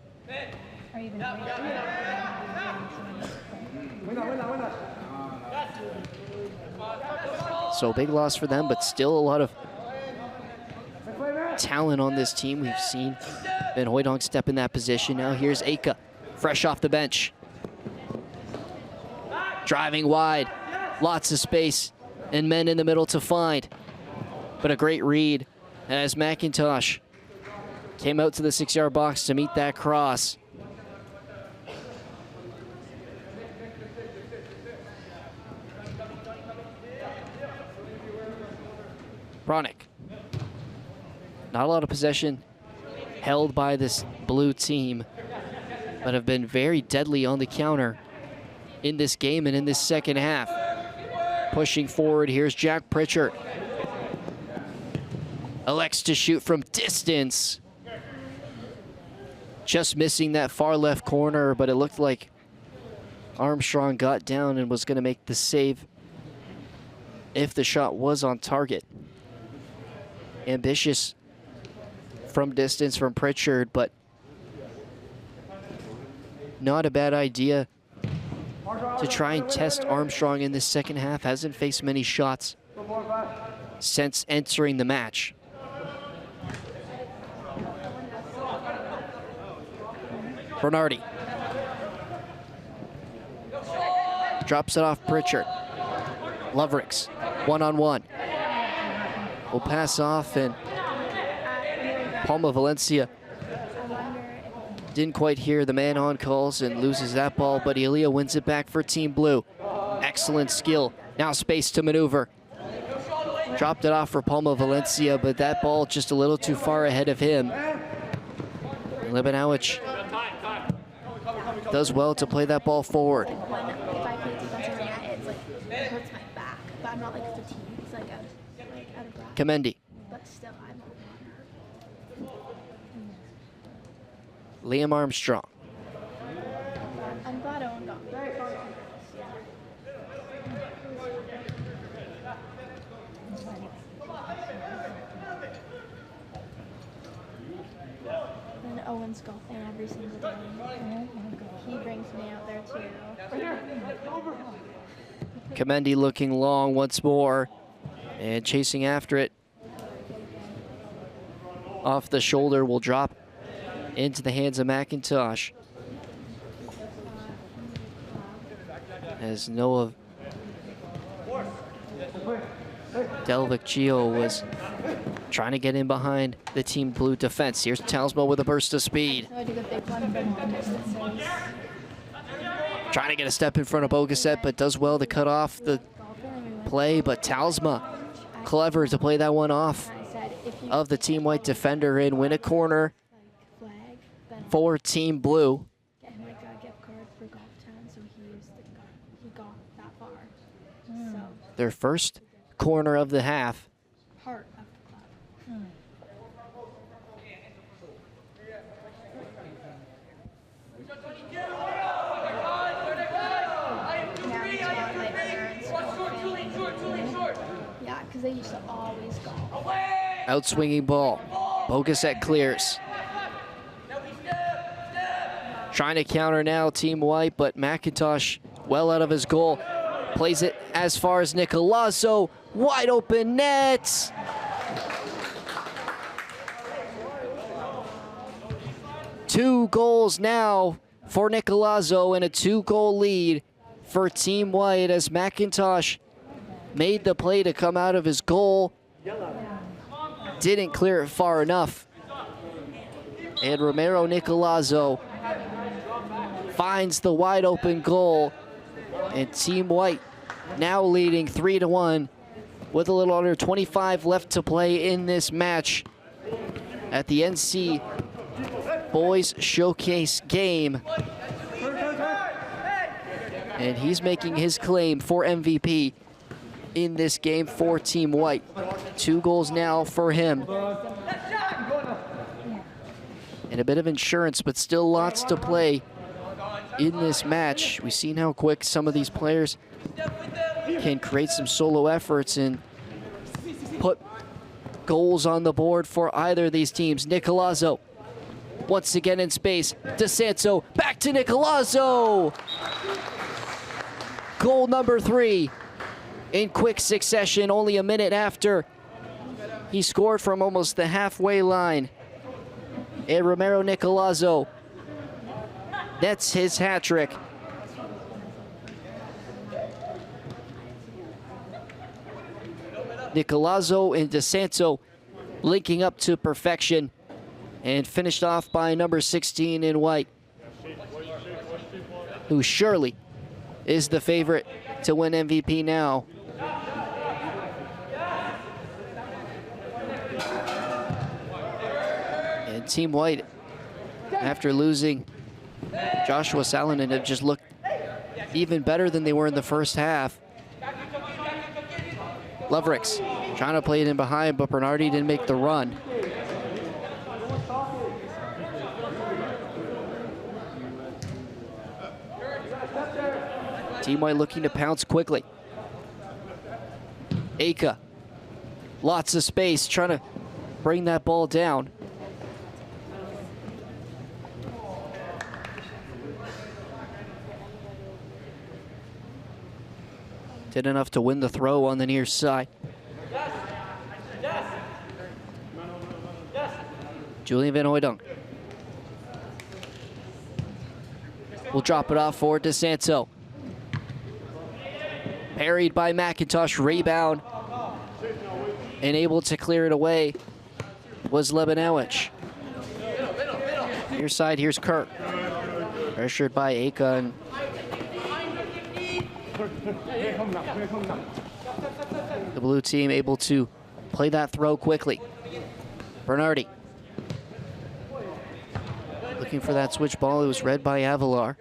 B: So big loss for them, but still a lot of talent on this team. We've seen Van Hooydonk step in that position. Now here's Aka, fresh off the bench. Driving wide, lots of space, and men in the middle to find. But a great read as McIntosh came out to the 6-yard box to meet that cross. Bronick. Not a lot of possession held by this blue team, but have been very deadly on the counter in this game and in this second half. Pushing forward, here's Jack Pritchard. Elects to shoot from distance. Just missing that far left corner, but it looked like Armstrong got down and was going to make the save if the shot was on target. Ambitious from distance from Pritchard, but not a bad idea to try and test Armstrong in this second half. Hasn't faced many shots since entering the match. Bernardi. Drops it off Pritchard. Lovricks, one-on-one. Will pass off, and Palma Valencia didn't quite hear the man-on calls and loses that ball, but Elia wins it back for Team Blue. Excellent skill. Now space to maneuver. Dropped it off for Palma Valencia, but that ball just a little too far ahead of him. Lebanowicz does well to play that ball forward.
O: If I play defensive in that, it's like, it hurts my back, but I'm not like fatigued. It's like out of breath.
B: Comendi.
O: But still, I'm
B: Liam Armstrong.
O: I'm glad Owen got me. And Owen's golfing every single day. He brings me out there too.
B: Comendi looking long once more and chasing after it. Off the shoulder will drop into the hands of McIntosh. As Noah Delvecchio was trying to get in behind the Team Blue defense. Here's Talsmo with a burst of speed.
O: So I do the big one from long distances.
B: Trying to get a step in front of Bogaset, but does well to cut off the play. But Talsma, clever to play that one off of the Team White defender and win a corner for Team Blue. Their first corner of the half.
O: Yeah, because they used to always go.
B: Outswinging ball. Bogaset clears. Trying to counter now, Team White, but McIntosh well out of his goal. Plays it as far as Nicolazzo. Wide open net. Two goals now for Nicolazzo and a 2-goal lead for Team White as McIntosh made the play to come out of his goal. Didn't clear it far enough. And Romero Nicolazzo finds the wide open goal. And Team White now leading 3-1 with a little under 25 left to play in this match at the NC Boys Showcase game. And he's making his claim for MVP in this game for Team White. 2 goals now for him. And a bit of insurance, but still lots to play in this match. We've seen how quick some of these players can create some solo efforts and put goals on the board for either of these teams. Nicolazzo once again in space. DeSanto back to Nicolazzo. Goal number 3 in quick succession, only a minute after he scored from almost the halfway line. And Romero Nicolazzo, that's his hat trick. Nicolazzo and DeSanto linking up to perfection and finished off by number 16 in White, who surely is the favorite to win MVP now. And Team White, after losing Joshua Salonen, have just looked even better than they were in the first half. Lovricks trying to play it in behind, but Bernardi didn't make the run. Team White looking to pounce quickly. Aka, lots of space, trying to bring that ball down. Did enough to win the throw on the near side. Julian Van Hooydonk will drop it off for DeSanto. Parried by McIntosh, rebound, and able to clear it away was Lebanowicz. Near side, here's Kirk. Pressured by Aka, and the blue team able to play that throw quickly. Bernardi looking for that switch ball. It was read by Avalar.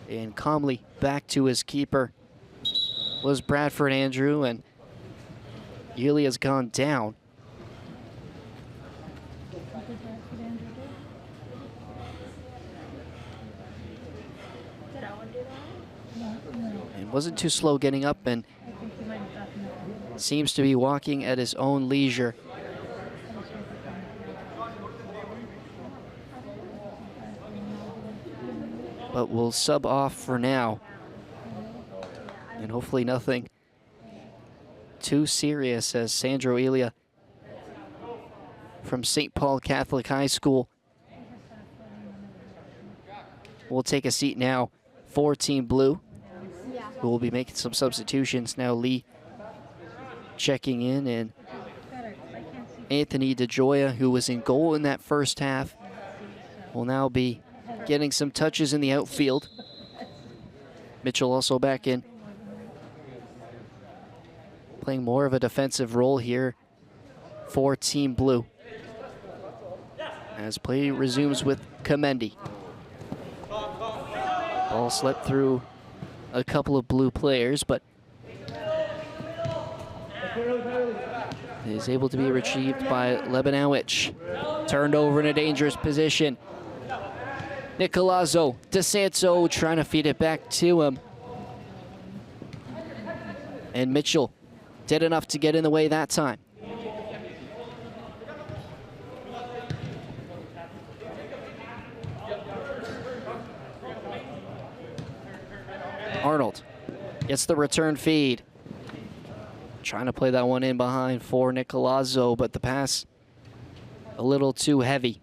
B: And calmly back to his keeper was Bradford Andrew, and Elia's gone down. And wasn't too slow getting up, and seems to be walking at his own leisure. But we'll sub off for now. And hopefully nothing too serious, as Sandro Elia from St. Paul Catholic High School will take a seat now for Team Blue, who will be making some substitutions. Now Lee checking in, and Anthony DeGioia, who was in goal in that first half, will now be getting some touches in the outfield. Mitchell also back in, playing more of a defensive role here for Team Blue. As play resumes with Kamendi. Ball slipped through a couple of Blue players, but is able to be retrieved by Lebanowicz. Turned over in a dangerous position. Nicolazzo, DeSanto trying to feed it back to him. And Mitchell did enough to get in the way that time. Arnold gets the return feed. Trying to play that one in behind for Nicolazzo, but the pass a little too heavy.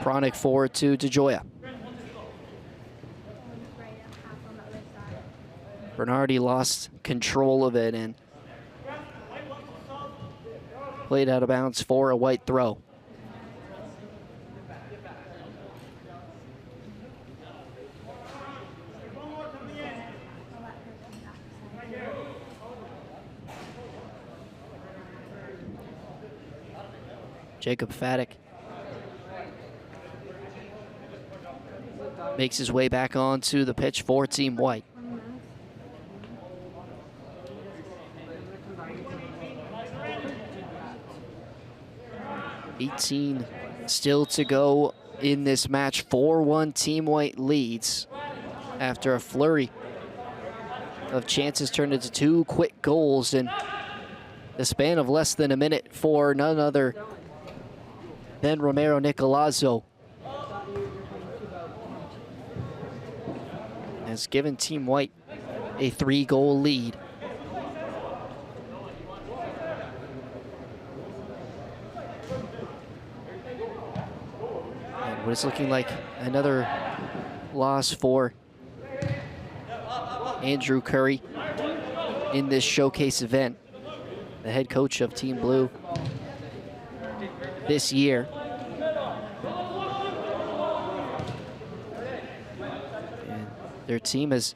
B: Pronic forward to DeJoya. Bernardi lost control of it and played out of bounds for a white throw. Jacob Faddick makes his way back onto the pitch for Team White. $18 still to go in this match. 4-1 Team White leads after a flurry of chances turned into 2 quick goals in the span of less than a minute for none other than Romero Nicolazzo. Has given Team White a 3-goal lead. And what is looking like another loss for Andrew Curry in this showcase event, the head coach of Team Blue this year. And their team has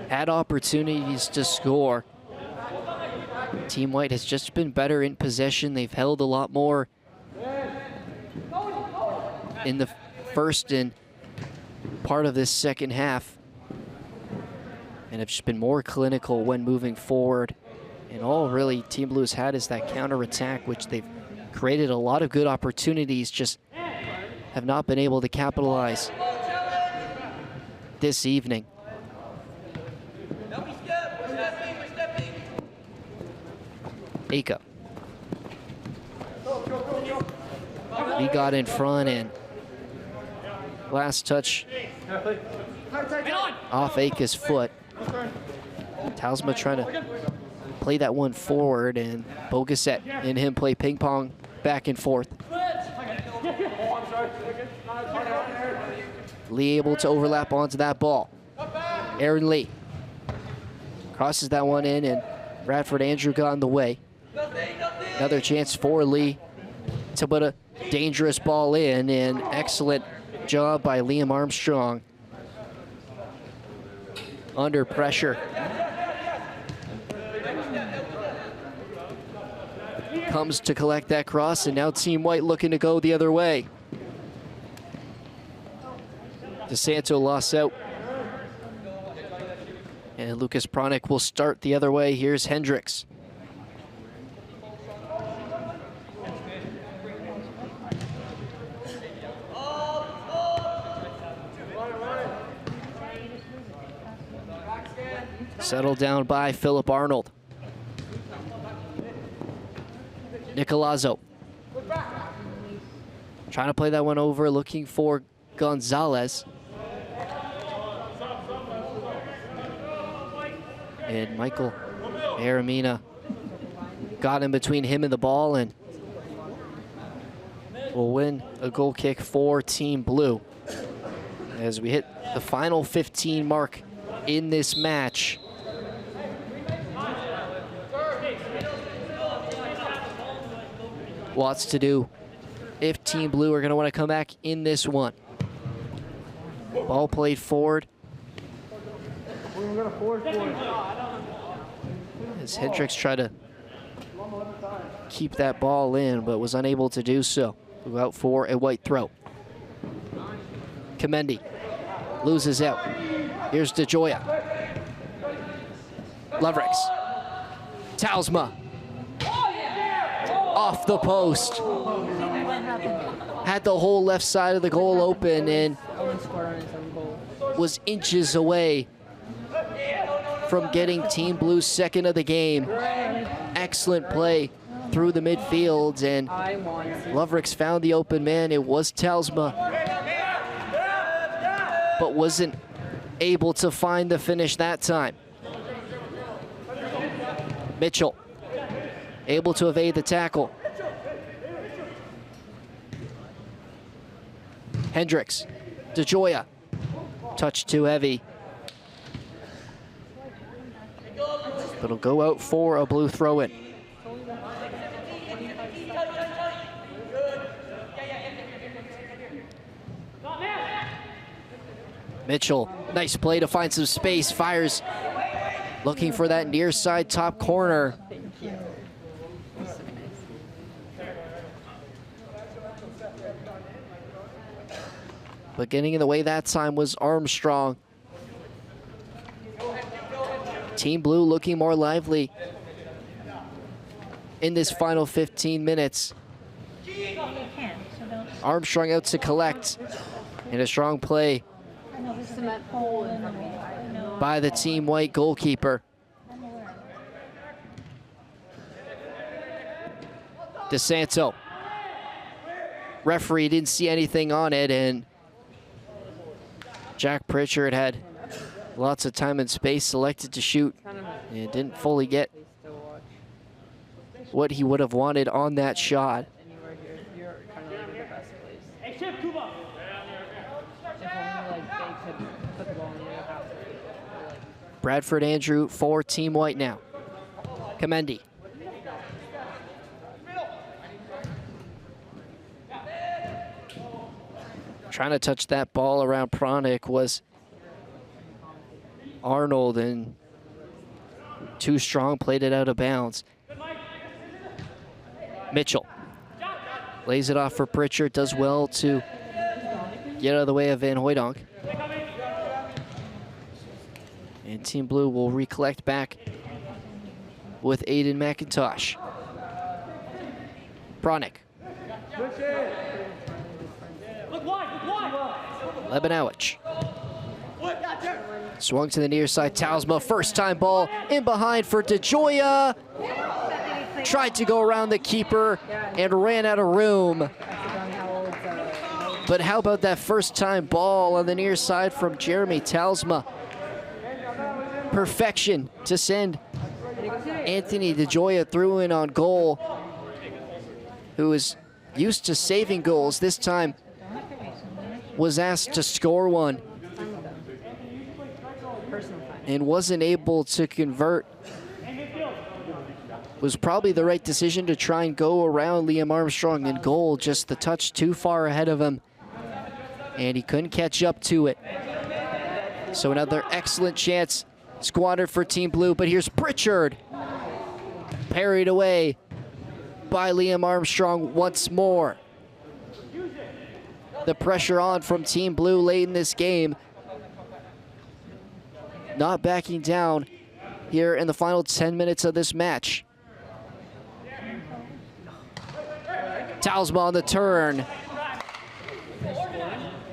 B: had opportunities to score. Team White has just been better in possession. They've held a lot more in the first and part of this second half, and have just been more clinical when moving forward. And all really Team Blue has had is that counterattack, which they've created a lot of good opportunities, just have not been able to capitalize this evening. Aka. He got in front and last touch off Aka's foot. Talsma trying to play that one forward, and Bogaset and him play ping pong back and forth. Lee able to overlap onto that ball. Aaron Lee crosses that one in, and Bradford Andrew got in the way. Another chance for Lee to put a dangerous ball in, and excellent job by Liam Armstrong under pressure. Comes to collect that cross, and now Team White looking to go the other way. DeSanto lost out. And Lucas Pronic will start the other way. Here's Hendricks. Settled down by Philip Arnold. Nicolazzo. Trying to play that one over, looking for Gonzalez. And Michael Aramina got in between him and the ball, and will win a goal kick for Team Blue. As we hit the final 15 mark in this match. Lots to do if Team Blue are going to want to come back in this one. Ball played forward. As Hendricks tried to keep that ball in, but was unable to do so. Go out for a white throw. Kamendi loses out. Here's DeJoya. Lovrix. Talsma. Off the post. Had the whole left side of the goal open and was inches away from getting Team Blue's second of the game. Excellent play through the midfield, and Lovrix found the open man. It was Talsma, but wasn't able to find the finish that time. Mitchell able to evade the tackle. Hendricks, DeJoya, touch too heavy. But it'll go out for a Blue throw-in. Mitchell, nice play to find some space, fires, looking for that near side top corner. But getting in the way that time was Armstrong. Team Blue looking more lively in this final 15 minutes. Armstrong out to collect, and a strong play by the Team White goalkeeper. DeSanto. Referee didn't see anything on it, and Jack Pritchard had lots of time and space, selected to shoot, and didn't fully get what he would have wanted on that shot. Bradford Andrew for Team White now. Kamendi. Trying to touch that ball around Pronic was Arnold, and too strong, played it out of bounds. Mitchell lays it off for Pritchard, does well to get out of the way of Van Hooydonk. And Team Blue will recollect back with Aiden McIntosh. Pronic. Lebanowicz. Swung to the near side, Talsma, first time ball in behind for DeJoya. Tried to go around the keeper and ran out of room. But how about that first time ball on the near side from Jeremy Talsma? Perfection to send Anthony DeJoya through in on goal, who is used to saving goals. This time was asked to score one and wasn't able to convert. Was probably the right decision to try and go around Liam Armstrong in goal, just the touch too far ahead of him, and he couldn't catch up to it. So another excellent chance squandered for Team Blue, but here's Pritchard, parried away by Liam Armstrong once more. The pressure on from Team Blue late in this game. Not backing down here in the final 10 minutes of this match. Talsma on the turn.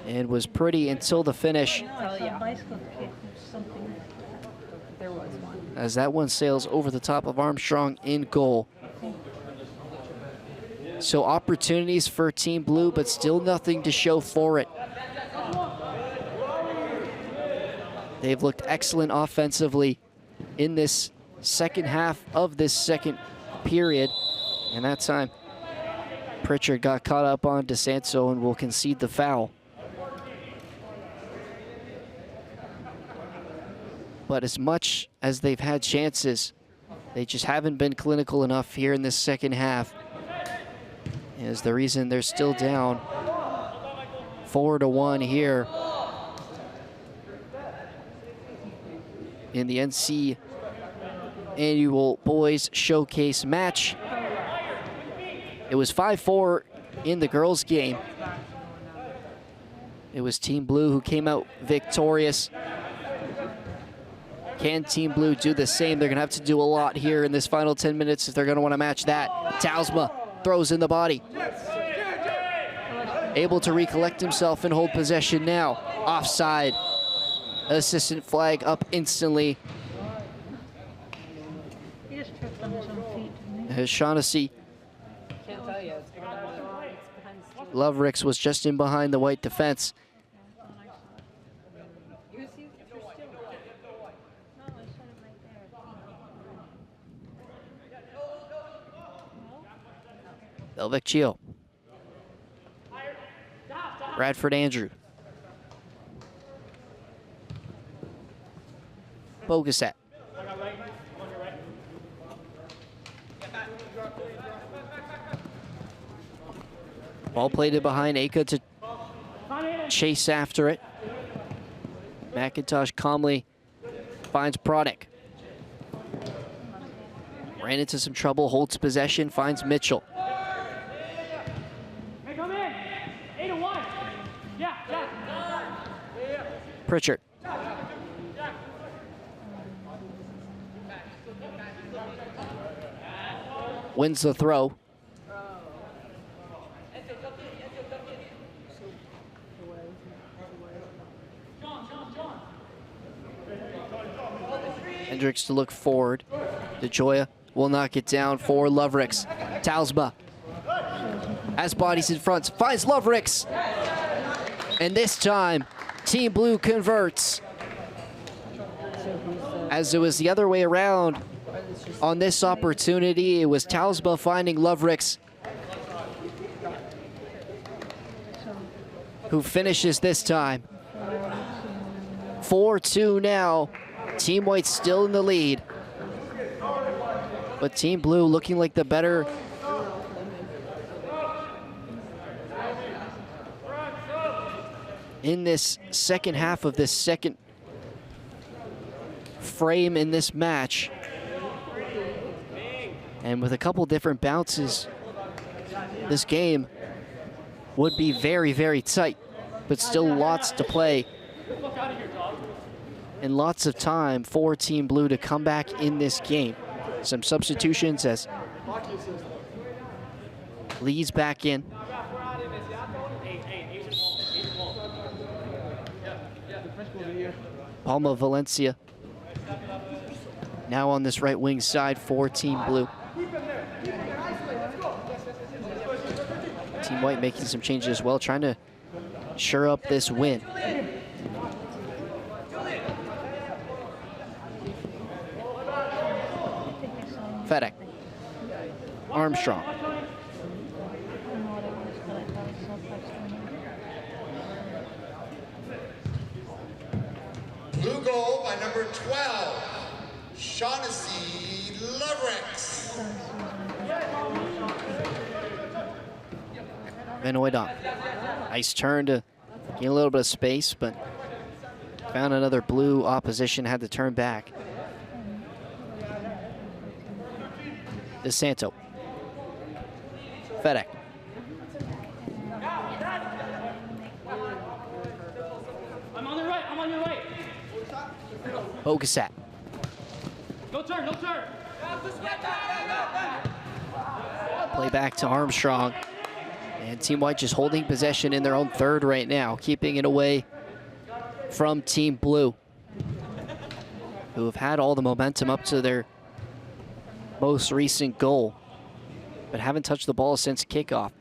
B: And was pretty until the finish. As that one sails over the top of Armstrong in goal. So opportunities for Team Blue, but still nothing to show for it. They've looked excellent offensively in this second half of this second period. And that time, Pritchard got caught up on DeSanto and will concede the foul. But as much as they've had chances, they just haven't been clinical enough here in this second half. is the reason they're still down 4-1 here in the NC Annual Boys Showcase match. It was 5-4 in the girls' game. It was Team Blue who came out victorious. Can Team Blue do the same? They're gonna have to do a lot here in this final 10 minutes if they're gonna wanna match that. Talsma throws in the body. Able to recollect himself and hold possession now. Offside. Assistant flag up instantly.
O: He just tripped on his own feet, didn't
B: As Shaughnessy
F: Can't tell you. It's behind the
B: Lovrix was just in behind the white defense. Belvecchio. Bradford Andrew. Bogaset. Ball played behind Aka to chase after it. McIntosh calmly finds Prodick. Ran into some trouble, holds possession, finds Mitchell. Pritchard. Wins the throw. Hendricks to look forward. DeJoya will knock it down for Lovrix. Talsma has bodies in front, finds Lovrix. And this time, Team Blue converts. As it was the other way around on this opportunity, it was Talsma finding Lovrix, who finishes this time. 4-2 now. Team White still in the lead. But Team Blue looking like the better in this second half of this second frame in this match. And with a couple different bounces, this game would be very, very tight, but still lots to play. And lots of time for Team Blue to come back in this game. Some substitutions as Lee's back in. Palma Valencia now on this right wing side for Team Blue. Team White making some changes as well, trying to shore up this win. Fedek. Armstrong.
E: Blue goal by number 12, Shaughnessy Lovrix.
B: Benoit. Nice turn to gain a little bit of space, but found another Blue opposition, had to turn back. DeSanto. Fedek.
N: I'm on the right, I'm on your right.
B: Bogaset.
N: No turn, no turn.
B: Play back to Armstrong. And Team White just holding possession in their own third right now, keeping it away from Team Blue, who have had all the momentum up to their most recent goal, but haven't touched the ball since kickoff.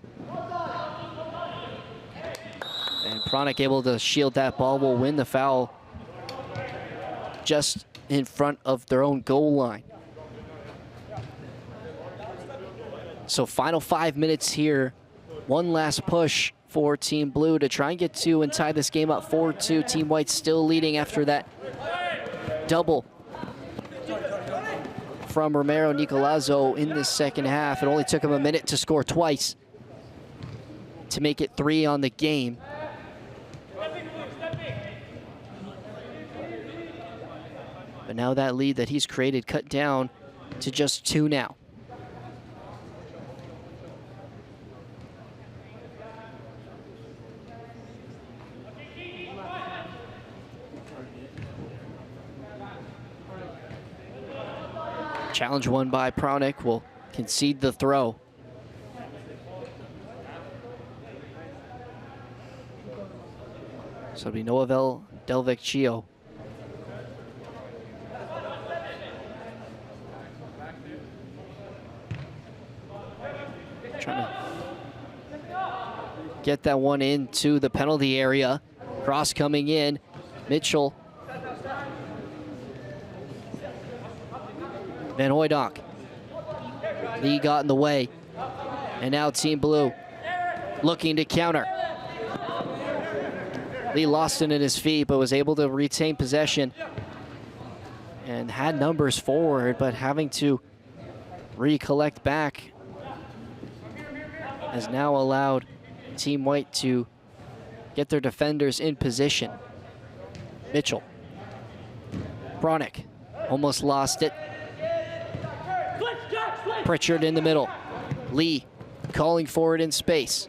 B: And Pronic able to shield that ball, will win the foul just in front of their own goal line. So final 5 minutes here. One last push for Team Blue to try and get two and tie this game up 4-2. Team White still leading after that double from Romero Nicolazzo in this second half. It only took him a minute to score twice. to make it 3 on the game. But now that lead that he's created cut down to just 2 now. Challenge won by Prownick will concede the throw. So it'll be Noavel Del Vecchio. Trying to get that one into the penalty area. Cross coming in. Mitchell. Van Hooydonk. Lee got in the way. And now Team Blue looking to counter. Lee lost it at his feet, but was able to retain possession. And had numbers forward, but having to recollect back has now allowed Team White to get their defenders in position. Mitchell. Bronick almost lost it. Pritchard in the middle. Lee calling forward in space.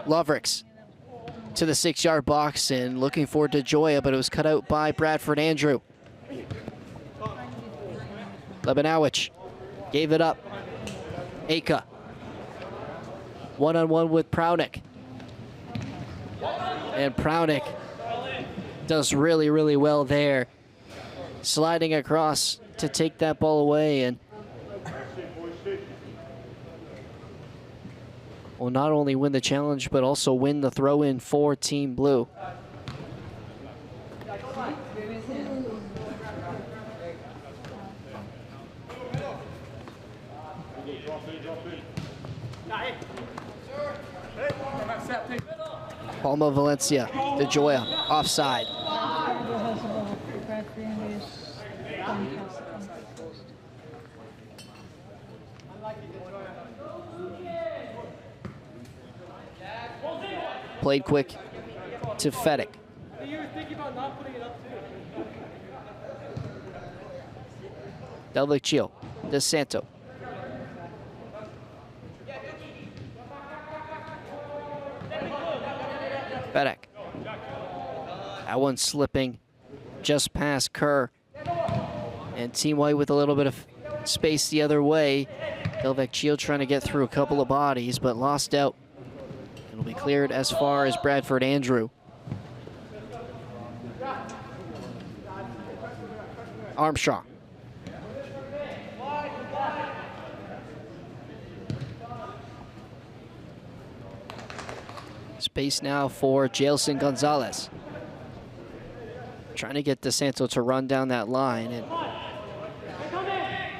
B: Lovrix to the 6-yard box and looking forward to Joya, but it was cut out by Bradford Andrew. Lebanowicz gave it up. Aka. One-on-one with Prownick. And Prownick does really, really well there. Sliding across to take that ball away and will not only win the challenge, but also win the throw-in for Team Blue. Palma Valencia to Joya, offside. Played quick to Fedek. Del Vecchio, De Santo. Fedek. That one slipping just past Kerr. And Team White with a little bit of space the other way. Del Vecchio trying to get through a couple of bodies, but lost out. It'll be cleared as far as Bradford Andrew. Armstrong. Space now for Jailson Gonzalez. Trying to get DeSanto to run down that line. And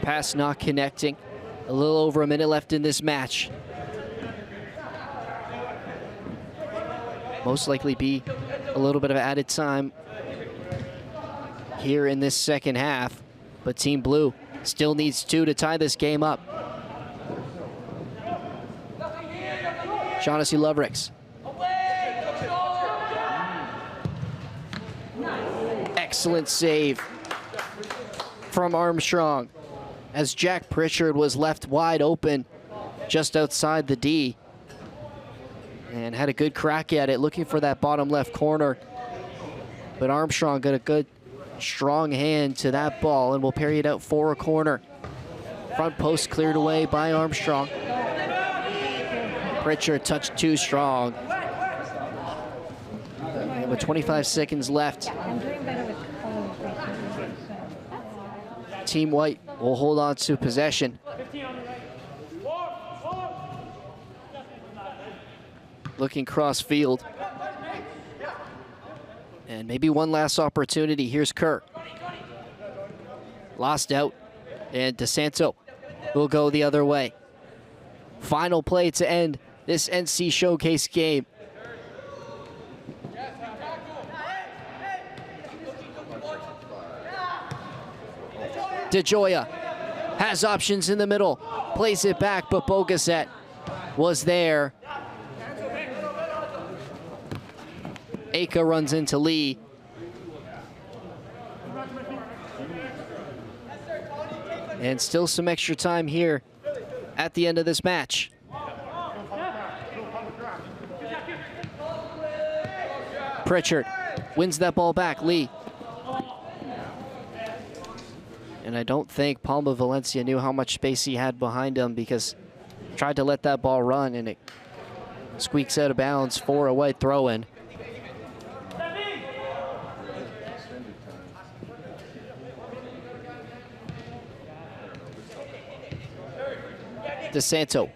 B: pass not connecting. A little over a minute left in this match. Most likely be a little bit of added time here in this second half. But Team Blue still needs 2 to tie this game up. Shaughnessy Lovrix. Excellent save from Armstrong as Jack Pritchard was left wide open just outside the D and had a good crack at it, looking for that bottom left corner. But Armstrong got a good, strong hand to that ball and will parry it out for a corner. Front post cleared away by Armstrong. Pritchard touched too strong. And with 25 seconds left, Team White will hold on to possession. Looking cross field. And maybe one last opportunity. Here's Kerr. Lost out. And DeSanto will go the other way. Final play to end this NC Showcase game. DeGioia has options in the middle, plays it back, but Bogaset was there. Aka runs into Lee. And still some extra time here at the end of this match. Pritchard wins that ball back. Lee. And I don't think Palma Valencia knew how much space he had behind him, because he tried to let that ball run and it squeaks out of bounds for a white throw-in. DeSanto.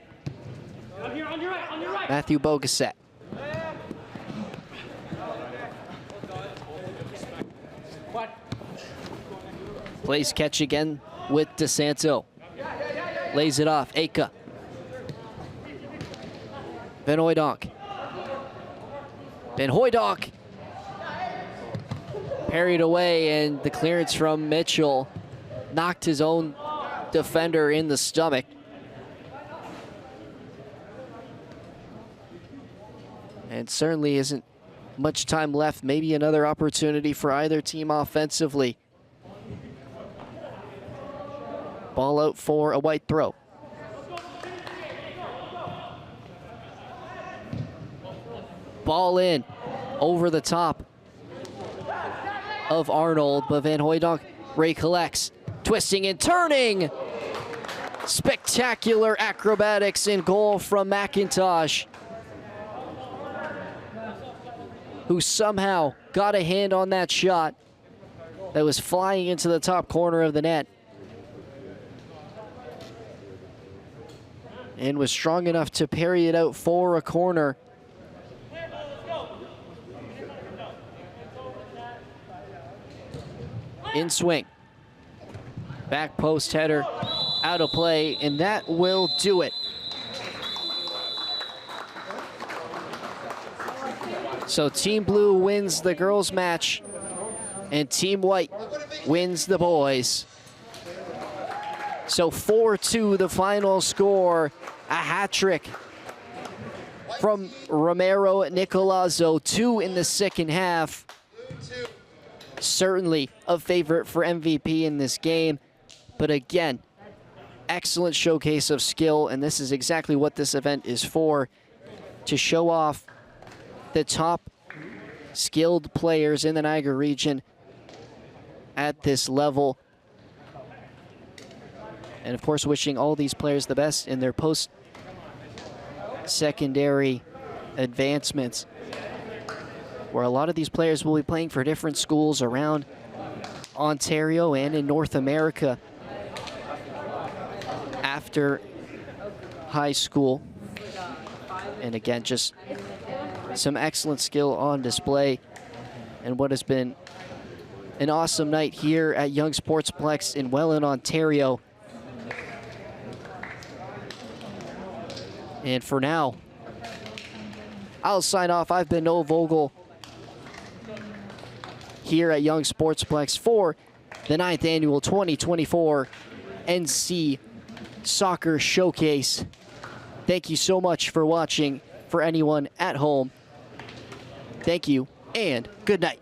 B: Matthew Bogaset. Plays catch again with DeSanto. Lays it off. Aka. Van Hooijdonk. Van Hooijdonk. Parried away, and the clearance from Mitchell knocked his own defender in the stomach. And certainly isn't much time left. Maybe another opportunity for either team offensively. Ball out for a white throw. Ball in over the top of Arnold, but Van Hooijdonk recollects. Twisting and turning. Spectacular acrobatics in goal from McIntosh, who somehow got a hand on that shot that was flying into the top corner of the net, and was strong enough to parry it out for a corner. In swing. Back post header, out of play, and that will do it. So Team Blue wins the girls' match, and Team White wins the boys. So 4-2 the final score. A hat trick from Romero Nicolazzo, 2 in the second half. Certainly a favorite for MVP in this game, but again, excellent showcase of skill, and this is exactly what this event is for, to show off the top skilled players in the Niagara region at this level. And of course, wishing all these players the best in their post-secondary advancements, where a lot of these players will be playing for different schools around Ontario and in North America after high school. And again, just some excellent skill on display, and what has been an awesome night here at Young Sportsplex in Welland, Ontario. And for now, I'll sign off. I've been Noah Vogel here at Young Sportsplex for the 9th annual 2024 NC Soccer Showcase. Thank you so much for watching. For anyone at home, thank you and good night.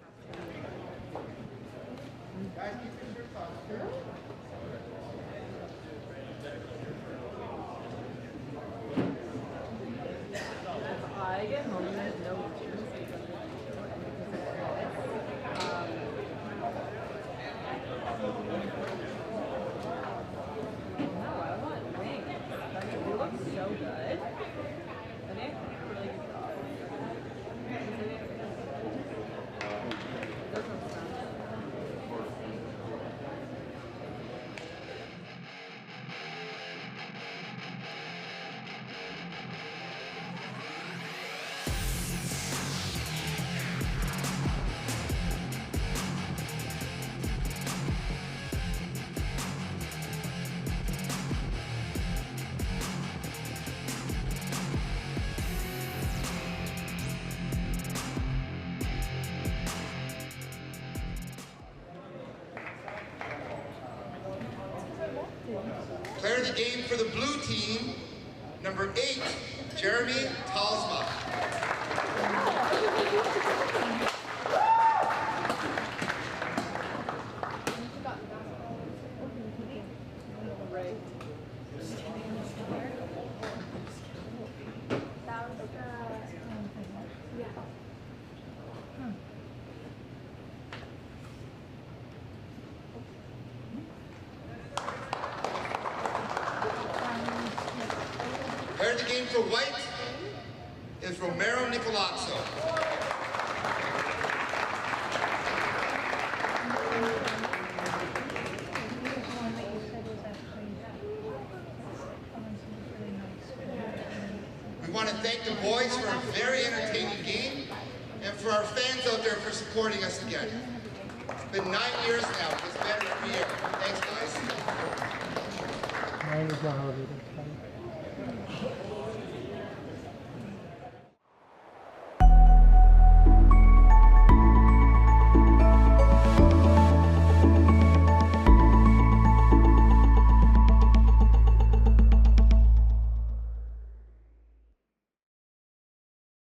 E: Pair the game for the blue team, number 8, Jeremy Talsma. Pair the game for white is Romero Nicolazzo. We want to thank the boys for a very entertaining game and for our fans out there for supporting us again. It's been 9 years now. It gets better every year. Thanks, guys.